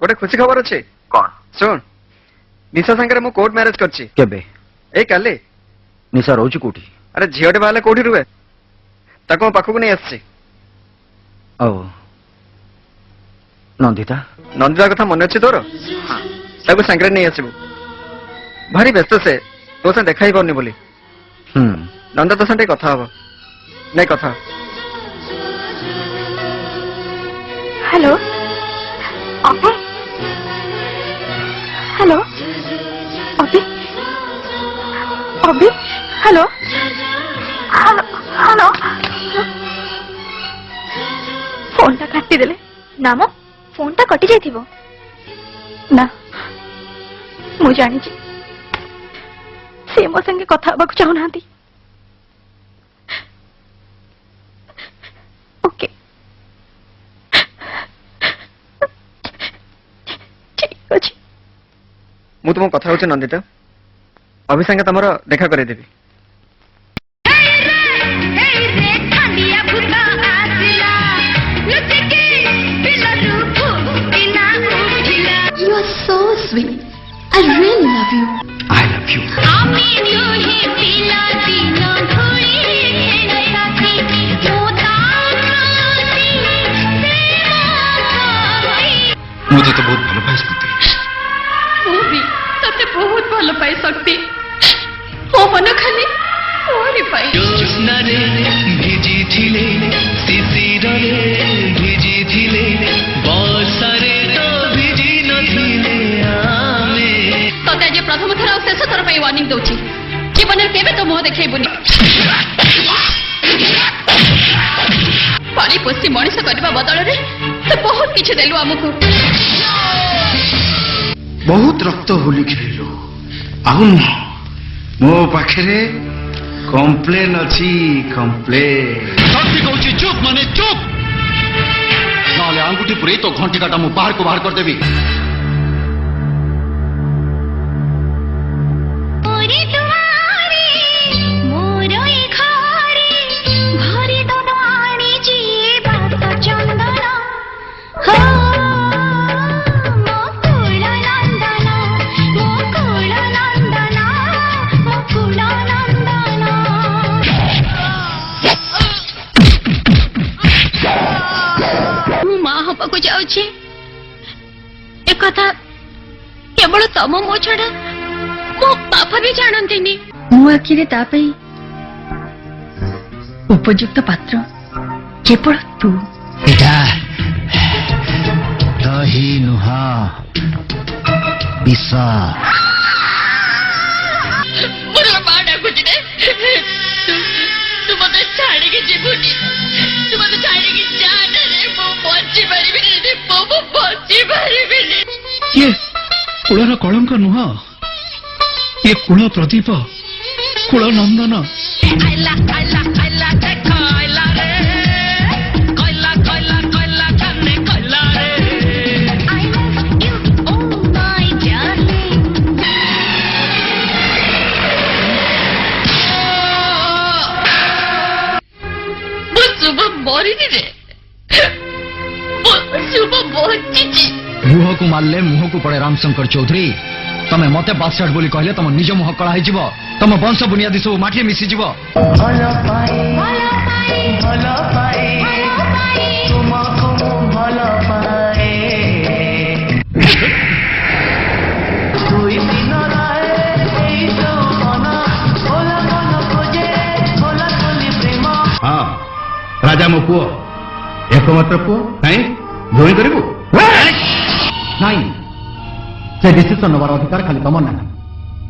ଗୋଟେ ଖୁସି ଖବର ଅଛି। କଣ? ଶୁଣ, ନିଶା ସାଙ୍ଗରେ ମୁଁ କୋର୍ଟ ମ୍ୟାରେଜ କରିଛି। କେବେ? ଏଇ କାଲି। ନିଶା ରହୁଛି କୋଉଠି? ଆରେ ଝିଅଟେ ବାହାରିଲେ କୋଉଠି ରୁହେ, ତାକୁ ମୋ ପାଖକୁ ନେଇ ଆସିଛି। ଆଉ ନନ୍ଦିତା? ନନ୍ଦିତା କଥା ମନେ ଅଛି ତୋର? ତାକୁ ସାଙ୍ଗରେ ନେଇ ଆସିବୁ। ଭାରି ବ୍ୟସ୍ତ ସେ, ତୋ ସାଙ୍ଗେ ଦେଖା ହେଇପାରୁନି ବୋଲି। ନନ୍ଦିତା ତୋ ସାଙ୍ଗେ ଟିକେ କଥା ହବ। ନାଇଁ କଥା। ହ୍ୟାଲୋ ଅଭି, ହ୍ୟାଲୋ ଅଭି, ଅଭି, ହ୍ୟାଲୋ ହ୍ୟାଲୋ। ଫୋନଟା କାଟିଦେଲେ। ନା ମ, ଫୋନଟା କଟି ଯାଇଥିବ। ନା, ମୁଁ ଜାଣିଛି ସେ ମୋ ସାଙ୍ଗେ କଥା ହେବାକୁ ଚାହୁଁନାହାନ୍ତି। ଓକେ, ଠିକ ଅଛି। ମୁଁ ତୁମକୁ କଥା ହଉଛି ନନ୍ଦିତା, ଅଭି ସାଙ୍ଗେ ତମର ଦେଖା କରେଇଦେବି। You are so sweet. I really love you. I love you. ମୁଁ ତତେ ବହୁତ ଭଲ ପାଏ ଶକ୍ତି। ମୁଁ ବି ତତେ ବହୁତ ଭଲ ପାଏ ଶକ୍ତି। ମୋ ମନ ଖାଲି ମୋରି ପାଇଁ। ଜ୍ୟୋତ୍ସ୍ନାରେ ଭିଜିଥିଲେ, ଶିଶିରରେ ଭିଜିଥିଲେ, ବର୍ଷାରେ ତ ଭିଜି ନଥିଲେ ଆମେ। ତତେ ଆଜି ପ୍ରଥମ ଥର ଆଉ ଶେଷ ଥର ପାଇଁ ୱାର୍ଣ୍ଣିଂ ଦଉଛି, ଜୀବନରେ କେବେ ତ ମୁହଁ ଦେଖେଇବୁନି। ପାଳି ପୋଷି ମଣିଷ କରିବା ବଦଳରେ ତୁ ବହୁତ କିଛି ଦେଲୁ ଆମକୁ। ବହୁତ ରକ୍ତ ହୋଲି ଖେଳିଲୁ, ଆଉ ନୁହଁ ମୋ ପାଖରେ କମ୍ପ୍ଲେନ ଅଛି। କମ୍ପ୍ଲେନ ଶକ୍ତି କହୁଛି ଚୁପ୍ ମାନେ ଚୁପ୍, ନହେଲେ ଆଙ୍ଗୁଠି ପୁରେଇ ତୋ ଘଣ୍ଟିକାଟା ମୁଁ ବାହାରକୁ ବାହାର କରିଦେବି। ଯାଉଛି ଏକଥା କେବଳ ତମ ମୋ ଛଡା ମୋ ବାପା ବି ଜାଣନ୍ତିନି। ମୋ ଆଖିରେ ତା ପାଇଁ ଉପଯୁକ୍ତ ପାତ୍ର କେବଳ ତୁ। ଏଇଟା ଦହି ନୁହଁ, ବିଷ। ମୋର ମା ଡାକୁଛି ରେ, ତୁ ମତେ ଛାଡ଼ିକି ଯିବୁନି, ତୁ ମତେ ଛାଡ଼ିକି ଯା ରେ, ମୁଁ ବଞ୍ଚି ପାରିବିନି ରେ, ମୁଁ ବଞ୍ଚି ପାରିବିନି। ଇଏ କୁଳର କଳଙ୍କ ନୁହଁ, ଇଏ କୁଳ ପ୍ରଦୀପ, କୁଳ ନନ୍ଦନ। ଆଇଲା ଆଇଲା ଆଇଲା ଦେଖ ଆଇଲା ରେ, କଇଲା କଇଲା କଇଲା କାନେ କଇଲା ରେ। I love you, oh my darling. रे शुभ बचिची मुह को मारले मुह को पड़े रामशंकर चौधरी तमे मते बास्टार्ड बोली कहले तम निज मुह कला होई जीवो तम वंश बुनियादी सब माटी मिसी जीवो भला पाए तुमको भला पाए दुई दिन रहे एई जमाना भला मन खोजे भला कोली प्रेम हाँ राजा मो पुओ एकमात्र पुओ नहीं धोनी करू नहीं से डिसीजन नबार अधिकार खाली तमर ना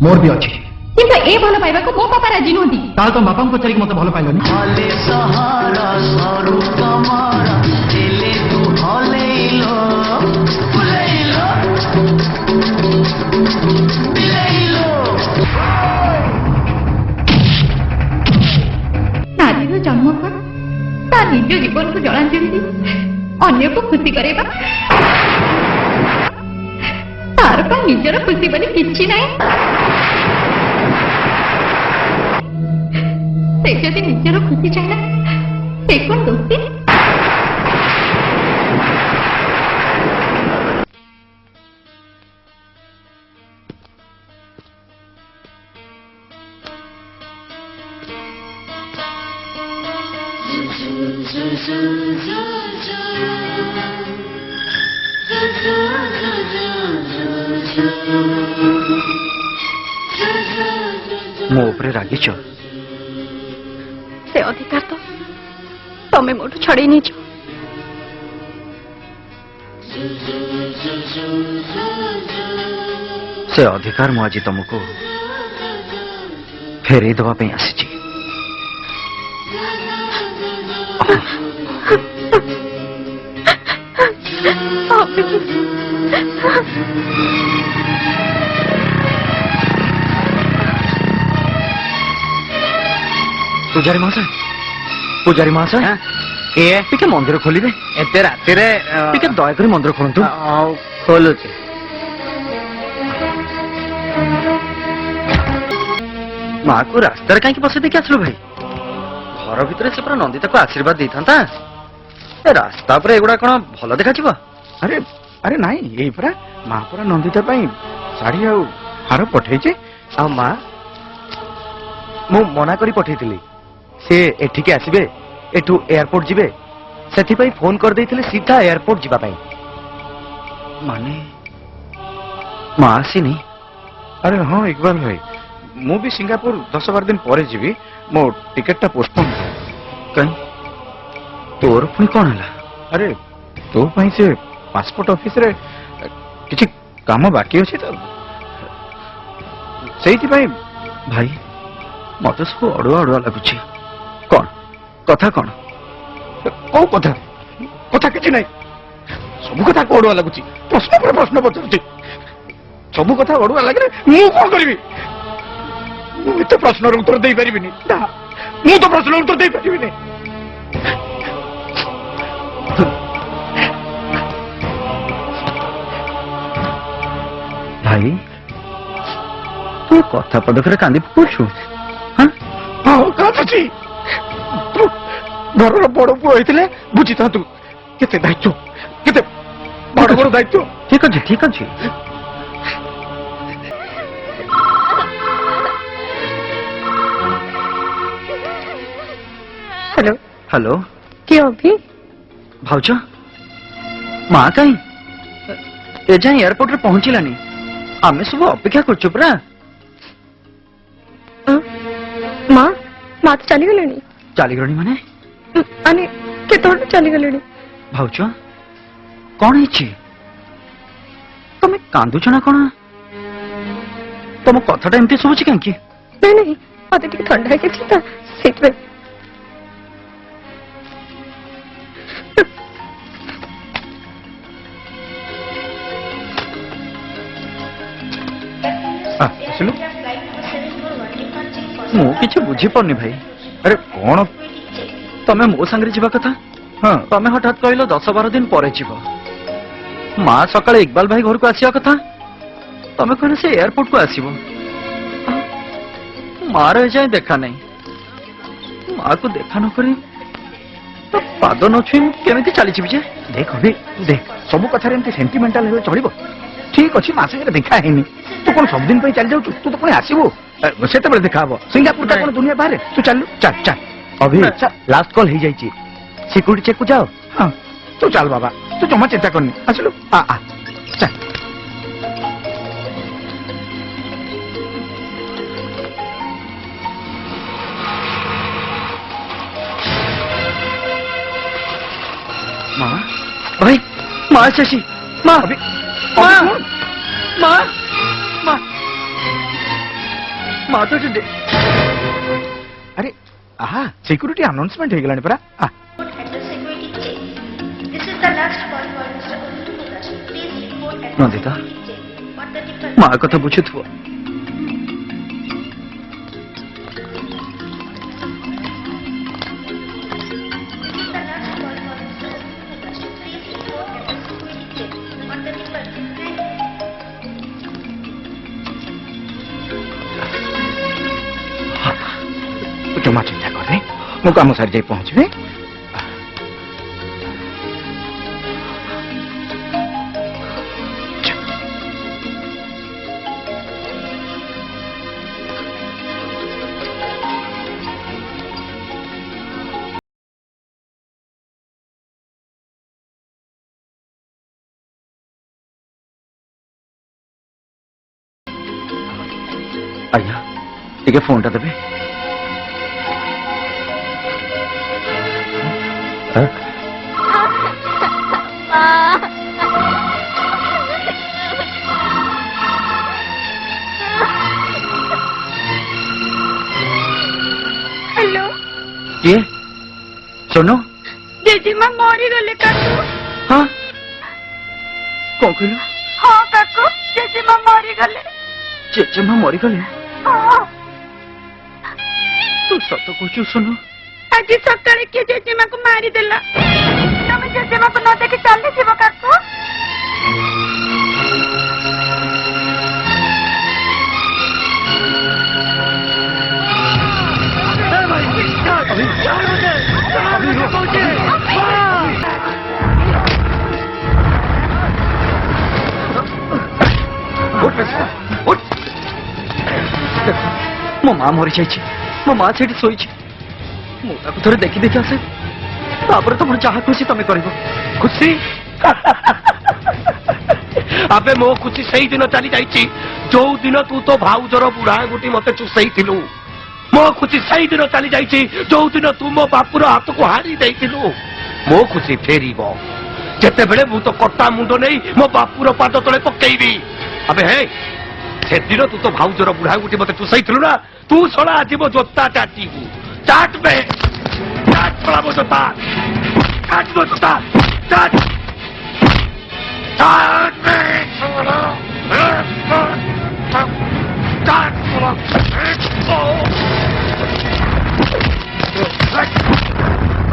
मोर भी अच्छे କିନ୍ତୁ ଏ ଭଲ ପାଇବାକୁ ମୋ ବାପା ରାଜି ନୁହନ୍ତି। ताल तो बापा पचारिक मत भल पाइलनि हले सहारा सरू कमारा दिले तू हलेलो बुलेलो बिलेलो ନାରୀର ଜନ୍ମ କଣ ତା ନିଜ ଜୀବନକୁ ଜଳାଞ୍ଜଳି ଅନ୍ୟକୁ ଖୁସି କରେଇବା ତାର ପା ନିଜର ଖୁସି ବୋଲି କିଛି ନାହିଁ। ସେ ଯଦି ନିଜର ଖୁସି ଚାହିଁଲା ସେ କଣ ଦୋଷୀ? ମୋ ଉପରେ ରାଗିଛ ସେ ଅଧିକାର ତ ତମେ ମୋଠୁ ଛଡେଇ ନେଇଛ। ସେ ଅଧିକାର ମୁଁ ଆଜି ତମକୁ ଫେରେଇ ଦେବା ପାଇଁ ଆସିଛି। ପୂଜାରୀ ମହାଶୟ ପୂଜାରୀ ମହାଶୟ କିଏ ଟିକେ ମନ୍ଦିର ଖୋଲିବେ ଏତେ ରାତିରେ ଟିକେ ଦୟାକରି ମନ୍ଦିର ଖୋଲନ୍ତୁ। ଖୋଲୁଛି ମାକୁ ରାସ୍ତାରେ କାହିଁକି ବସେଇ ଦେଇକି ଆସିଲୁ ଭାଇ? ଘର ଭିତରେ ସେ ପୁରା ନନ୍ଦିତାକୁ ଆଶୀର୍ବାଦ ଦେଇଥାନ୍ତା। ଏ ରାସ୍ତା ଉପରେ ଏଗୁଡା କଣ ଭଲ ଦେଖାଯିବ? ଆରେ ଆରେ ନାଇଁ ଏଇ ପରା ମା ପରା ନନ୍ଦିତା ପାଇଁ ଶାଢୀ ଆଉ ହାର ପଠେଇଛି। ଆଉ ମା ମୁଁ ମନା କରି ପଠେଇଥିଲି ସେ ଏଠିକି ଆସିବେ ଏଠୁ ଏୟାରପୋର୍ଟ ଯିବେ ସେଥିପାଇଁ ଫୋନ କରିଦେଇଥିଲେ ସିଧା ଏୟାରପୋର୍ଟ ଯିବା ପାଇଁ। ମାନେ ମା ଆସିନି? ଆରେ ହଁ ଇକବାଲ ଭାଇ ମୁଁ ବି ସିଙ୍ଗାପୁର 10-12 ଦିନ ପରେ ଯିବି। ମୋ ଟିକେଟଟା ପୋଷ୍ଟପୋନ। କାଇଁ ତୋର ପୁଣି କଣ ହେଲା? ଆରେ ତୋ ପାଇଁ ସେ ପାସପୋର୍ଟ ଅଫିସରେ କିଛି କାମ ବାକି ଅଛି ତ ସେଇଥିପାଇଁ। ଭାଇ ମତେ ସବୁ ଅଡୁଆ ଅଡୁଆ ଲାଗୁଛି। କଣ କଥା କଣ? କୋଉ କଥା? କଥା କିଛି ନାହିଁ। ସବୁ କଥା ଅଡୁଆ ଲାଗୁଛି। ପ୍ରଶ୍ନ ପରେ ପ୍ରଶ୍ନ ପଚାରୁଛି। ସବୁ କଥା ଅଡୁଆ ଲାଗିଲେ ମୁଁ କଣ କରିବି? ମୁଁ ଏତେ ପ୍ରଶ୍ନର ଉତ୍ତର ଦେଇପାରିବିନି। ନା ମୁଁ ତ ପ୍ରଶ୍ନର ଉତ୍ତର ଦେଇପାରିବିନି। ଭାଇ ତୁ କଥା ପଦକରେ କାନ୍ଦି ପକଉଛୁ? ହଁ କାନ୍ଦୁଛି। ତୁ ଘରର ବଡ ପୁଅ ହେଇଥିଲେ ବୁଝିଥାନ୍ତୁ କେତେ ଦାୟିତ୍ୱ, କେତେ ବଡ ବଡ ଦାୟିତ୍ୱ। ଠିକ ଅଛି ଠିକ ଅଛି। ହ୍ୟାଲୋ ହ୍ୟାଲୋ କିଏ ଅଭି? ଭାଉଜ ମା କାହିଁ ଏଯାଏଁ ଏୟାରପୋର୍ଟରେ ପହଞ୍ଚିଲାନି? ଆମେ ସବୁ ଅପେକ୍ଷା କରୁଛୁ ପରା। ମା ମା ତ ଚାଲିଗଲେଣି। ଚାଲିଗଲେଣି ମାନେ? ମାନେ କେତେବେଳେ ଚାଲିଗଲେଣି। ଭାଉଜ କଣ ହେଇଛି? ତମେ କାନ୍ଦୁଛ ନା କଣ? ତମ କଥାଟା ଏମିତି ଶୁଭୁଛି କାହିଁକି? ନାଇଁ ନାଇଁ ମତେ ଟିକେ ଥଣ୍ଡା ହେଇଯାଇଛି ତ ସେଇଥିପାଇଁ। ଆସିଲୁ। ମୁଁ କିଛି ବୁଝିପାରୁନି ଭାଇ। ଆରେ କଣ? ତମେ ମୋ ସାଙ୍ଗରେ ଯିବା କଥା। ହଁ ତମେ ହଠାତ୍ କହିଲ 10-12 ଦିନ ପରେ ଯିବ। ମା ସକାଳେ ଇକବାଲ ଭାଇ ଘରକୁ ଆସିବା କଥା। ତମେ କହିଲ ସେ ଏୟାରପୋର୍ଟକୁ ଆସିବ। ମାର ଏଯାଏଁ ଦେଖା ନାହିଁ। ମାକୁ ଦେଖା ନ କରି तो पाद न छुई केमी चली जे देख अभी देख सब कथार एमती सेंटिमेंटाल हेले चलो ठीक अच्छे मो सागर देखा है तू कौन सब दिन चली जाऊ तू तो पुणी आसबू से देखा हम सिंगापुर टा कौन दुनिया बाहर तू चल चल चल अभी लास्ट कॉल हो जाइए सिक्यूरिटी चेक को जाओ हाँ तू चल बाबा तू जमा चिंता करनी आसलु आ आ चल माँ भाई माँ शशि माँ अभी माँ माँ माँ माँ तो दे अरे आहा सिक्यूरिटी अनाउंसमेंट हो गलानी परा आ नंदिता माँ कथा बुझुथबो जमा चिंता करनी मु काम सारी जाई पहुंचबे आया टिके फोन टा देबे हेलो ये सुनो जेजेमा मरी गले काकू हाँ कौन कहलु हाँ काकू जेजेमा मरी गले चेचेमा मरी गले हाँ तू सत कहू सुनो आज सकाଳେ किए जेजेमा को मारी देला तमे जेजेमा को न देखि चली जीव काकू मो माँ मरी जाइए मो माँ से शोची मुझे थे देखी देखी आसे तापर तुम जहाँ खुशी तुम कर खुशी अबे मो खुशी सही दिन चली जाइए जो दिन तू तो भाउजर बुढ़ा गुटी मते चुसई थिलु मो खुशी सही दिन चली जाइए जो दिन तू मो बापुर हाथ को हारी देइथिलु मो खुशी फेरिबो जेते बेले मु तो कटा मुंड नहीं मो बापुर पाद तले पकेइबी अबे हे से दिन तू तो भाउजर बुढ़ा गुटी मते चुसई थिलु ना तू सोला आज मो जोता चाटीबू चाट में चाट पड़ा मो जोता चाट मो जोता चाट चाट में सोला चाट सोला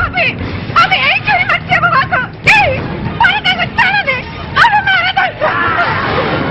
अबे अबे ए चोरी मत के बाबा को ए मारे का कुछ चला दे अबे मारे दे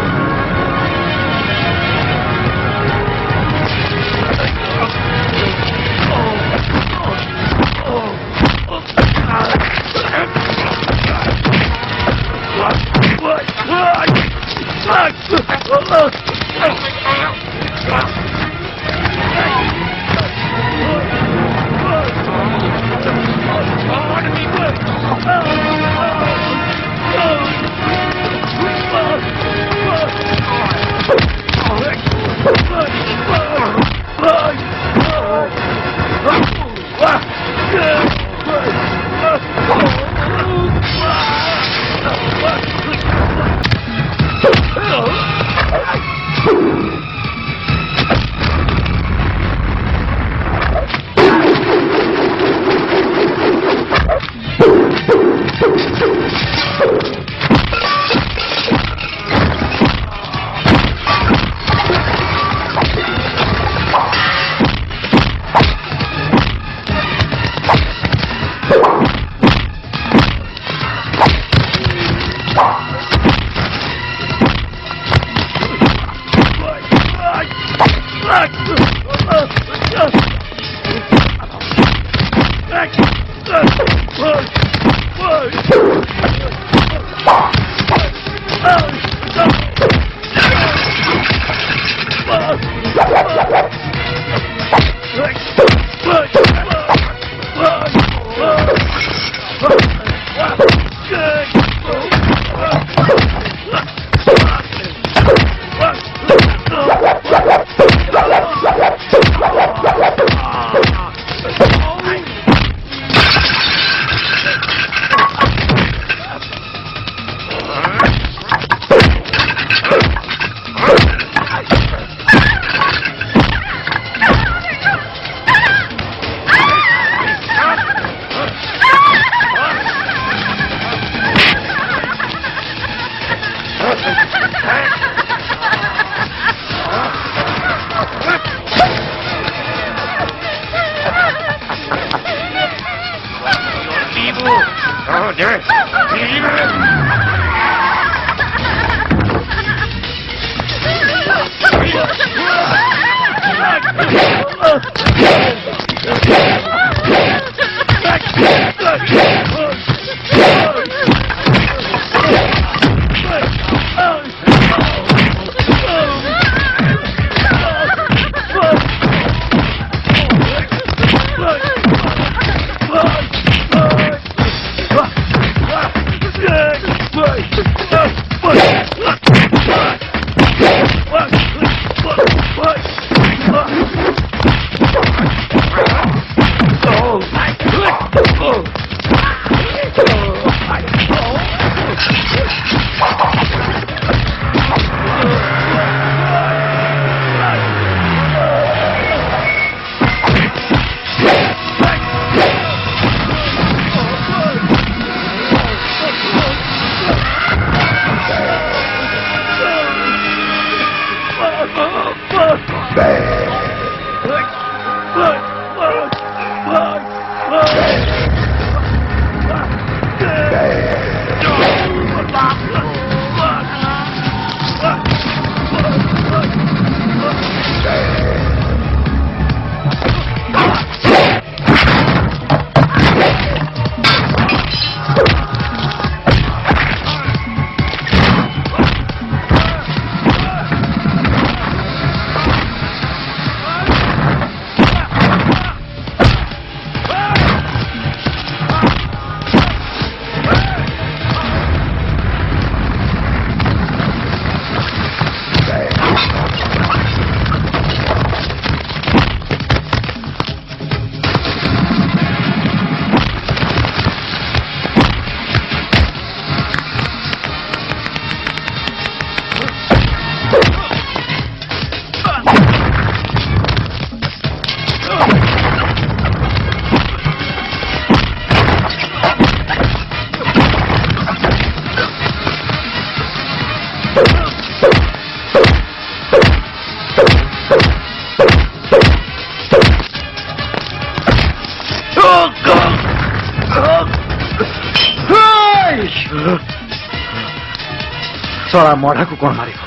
ଶଳା ମଢାକୁ କଣ ମାରିବ?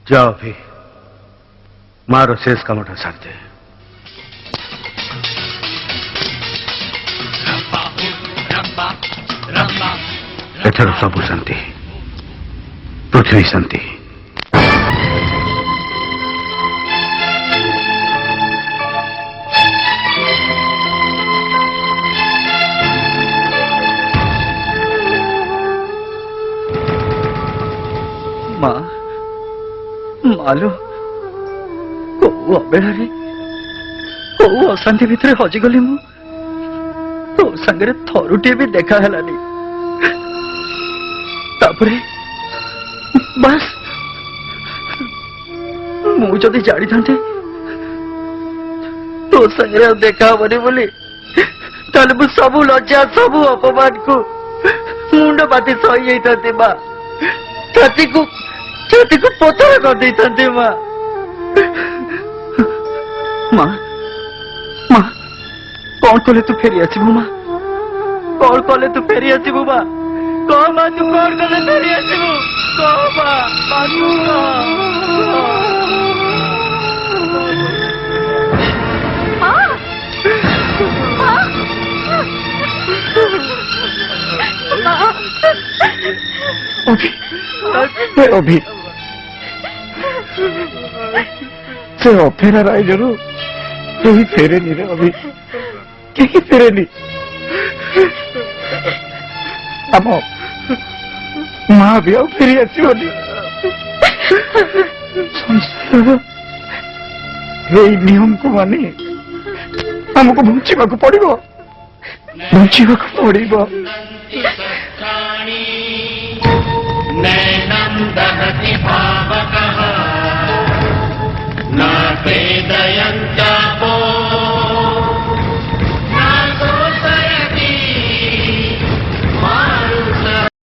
जाओ भी मारो शेष कामटा सारते एथर सबु शांति पृथ्वी शांति माँ मालो କୋଉ ଅବେଳାରେ କୋଉ ଅଶାନ୍ତି ଭିତରେ ହଜିଗଲି ମୁଁ। ତୋ ସାଙ୍ଗରେ ଥରୁଟିଏ ବି ଦେଖା ହେଲାନି। ତାପରେ ବାସ୍ ମୁଁ ଯଦି ଜାଣିଥାନ୍ତି ତୋ ସାଙ୍ଗରେ ଆଉ ଦେଖା ହବନି ବୋଲି ତାହେଲେ ମୁଁ ସବୁ ଲଜ୍ଜା ସବୁ ଅପମାନକୁ ମୁଣ୍ଡ ପାତି ସହି ଯାଇଥାନ୍ତି ମା। ଛାତିକୁ ପଥର କରିଦେଇଥାନ୍ତି ମା। माँ माँ कौन कले तू फेरी आसबू माँ कौन कले तू फेरी आसबू माँ कह माँ तू कौन कले फेरी आसबू कह माँ अभी से अफेरा राइजरू कहीं फेरेनी रे अभी कहीं फेरेनी आम माँ भी आउ फेरी आसबनी नियम को मानी आमको बंचा पड़ो बंचा पड़ो। वेद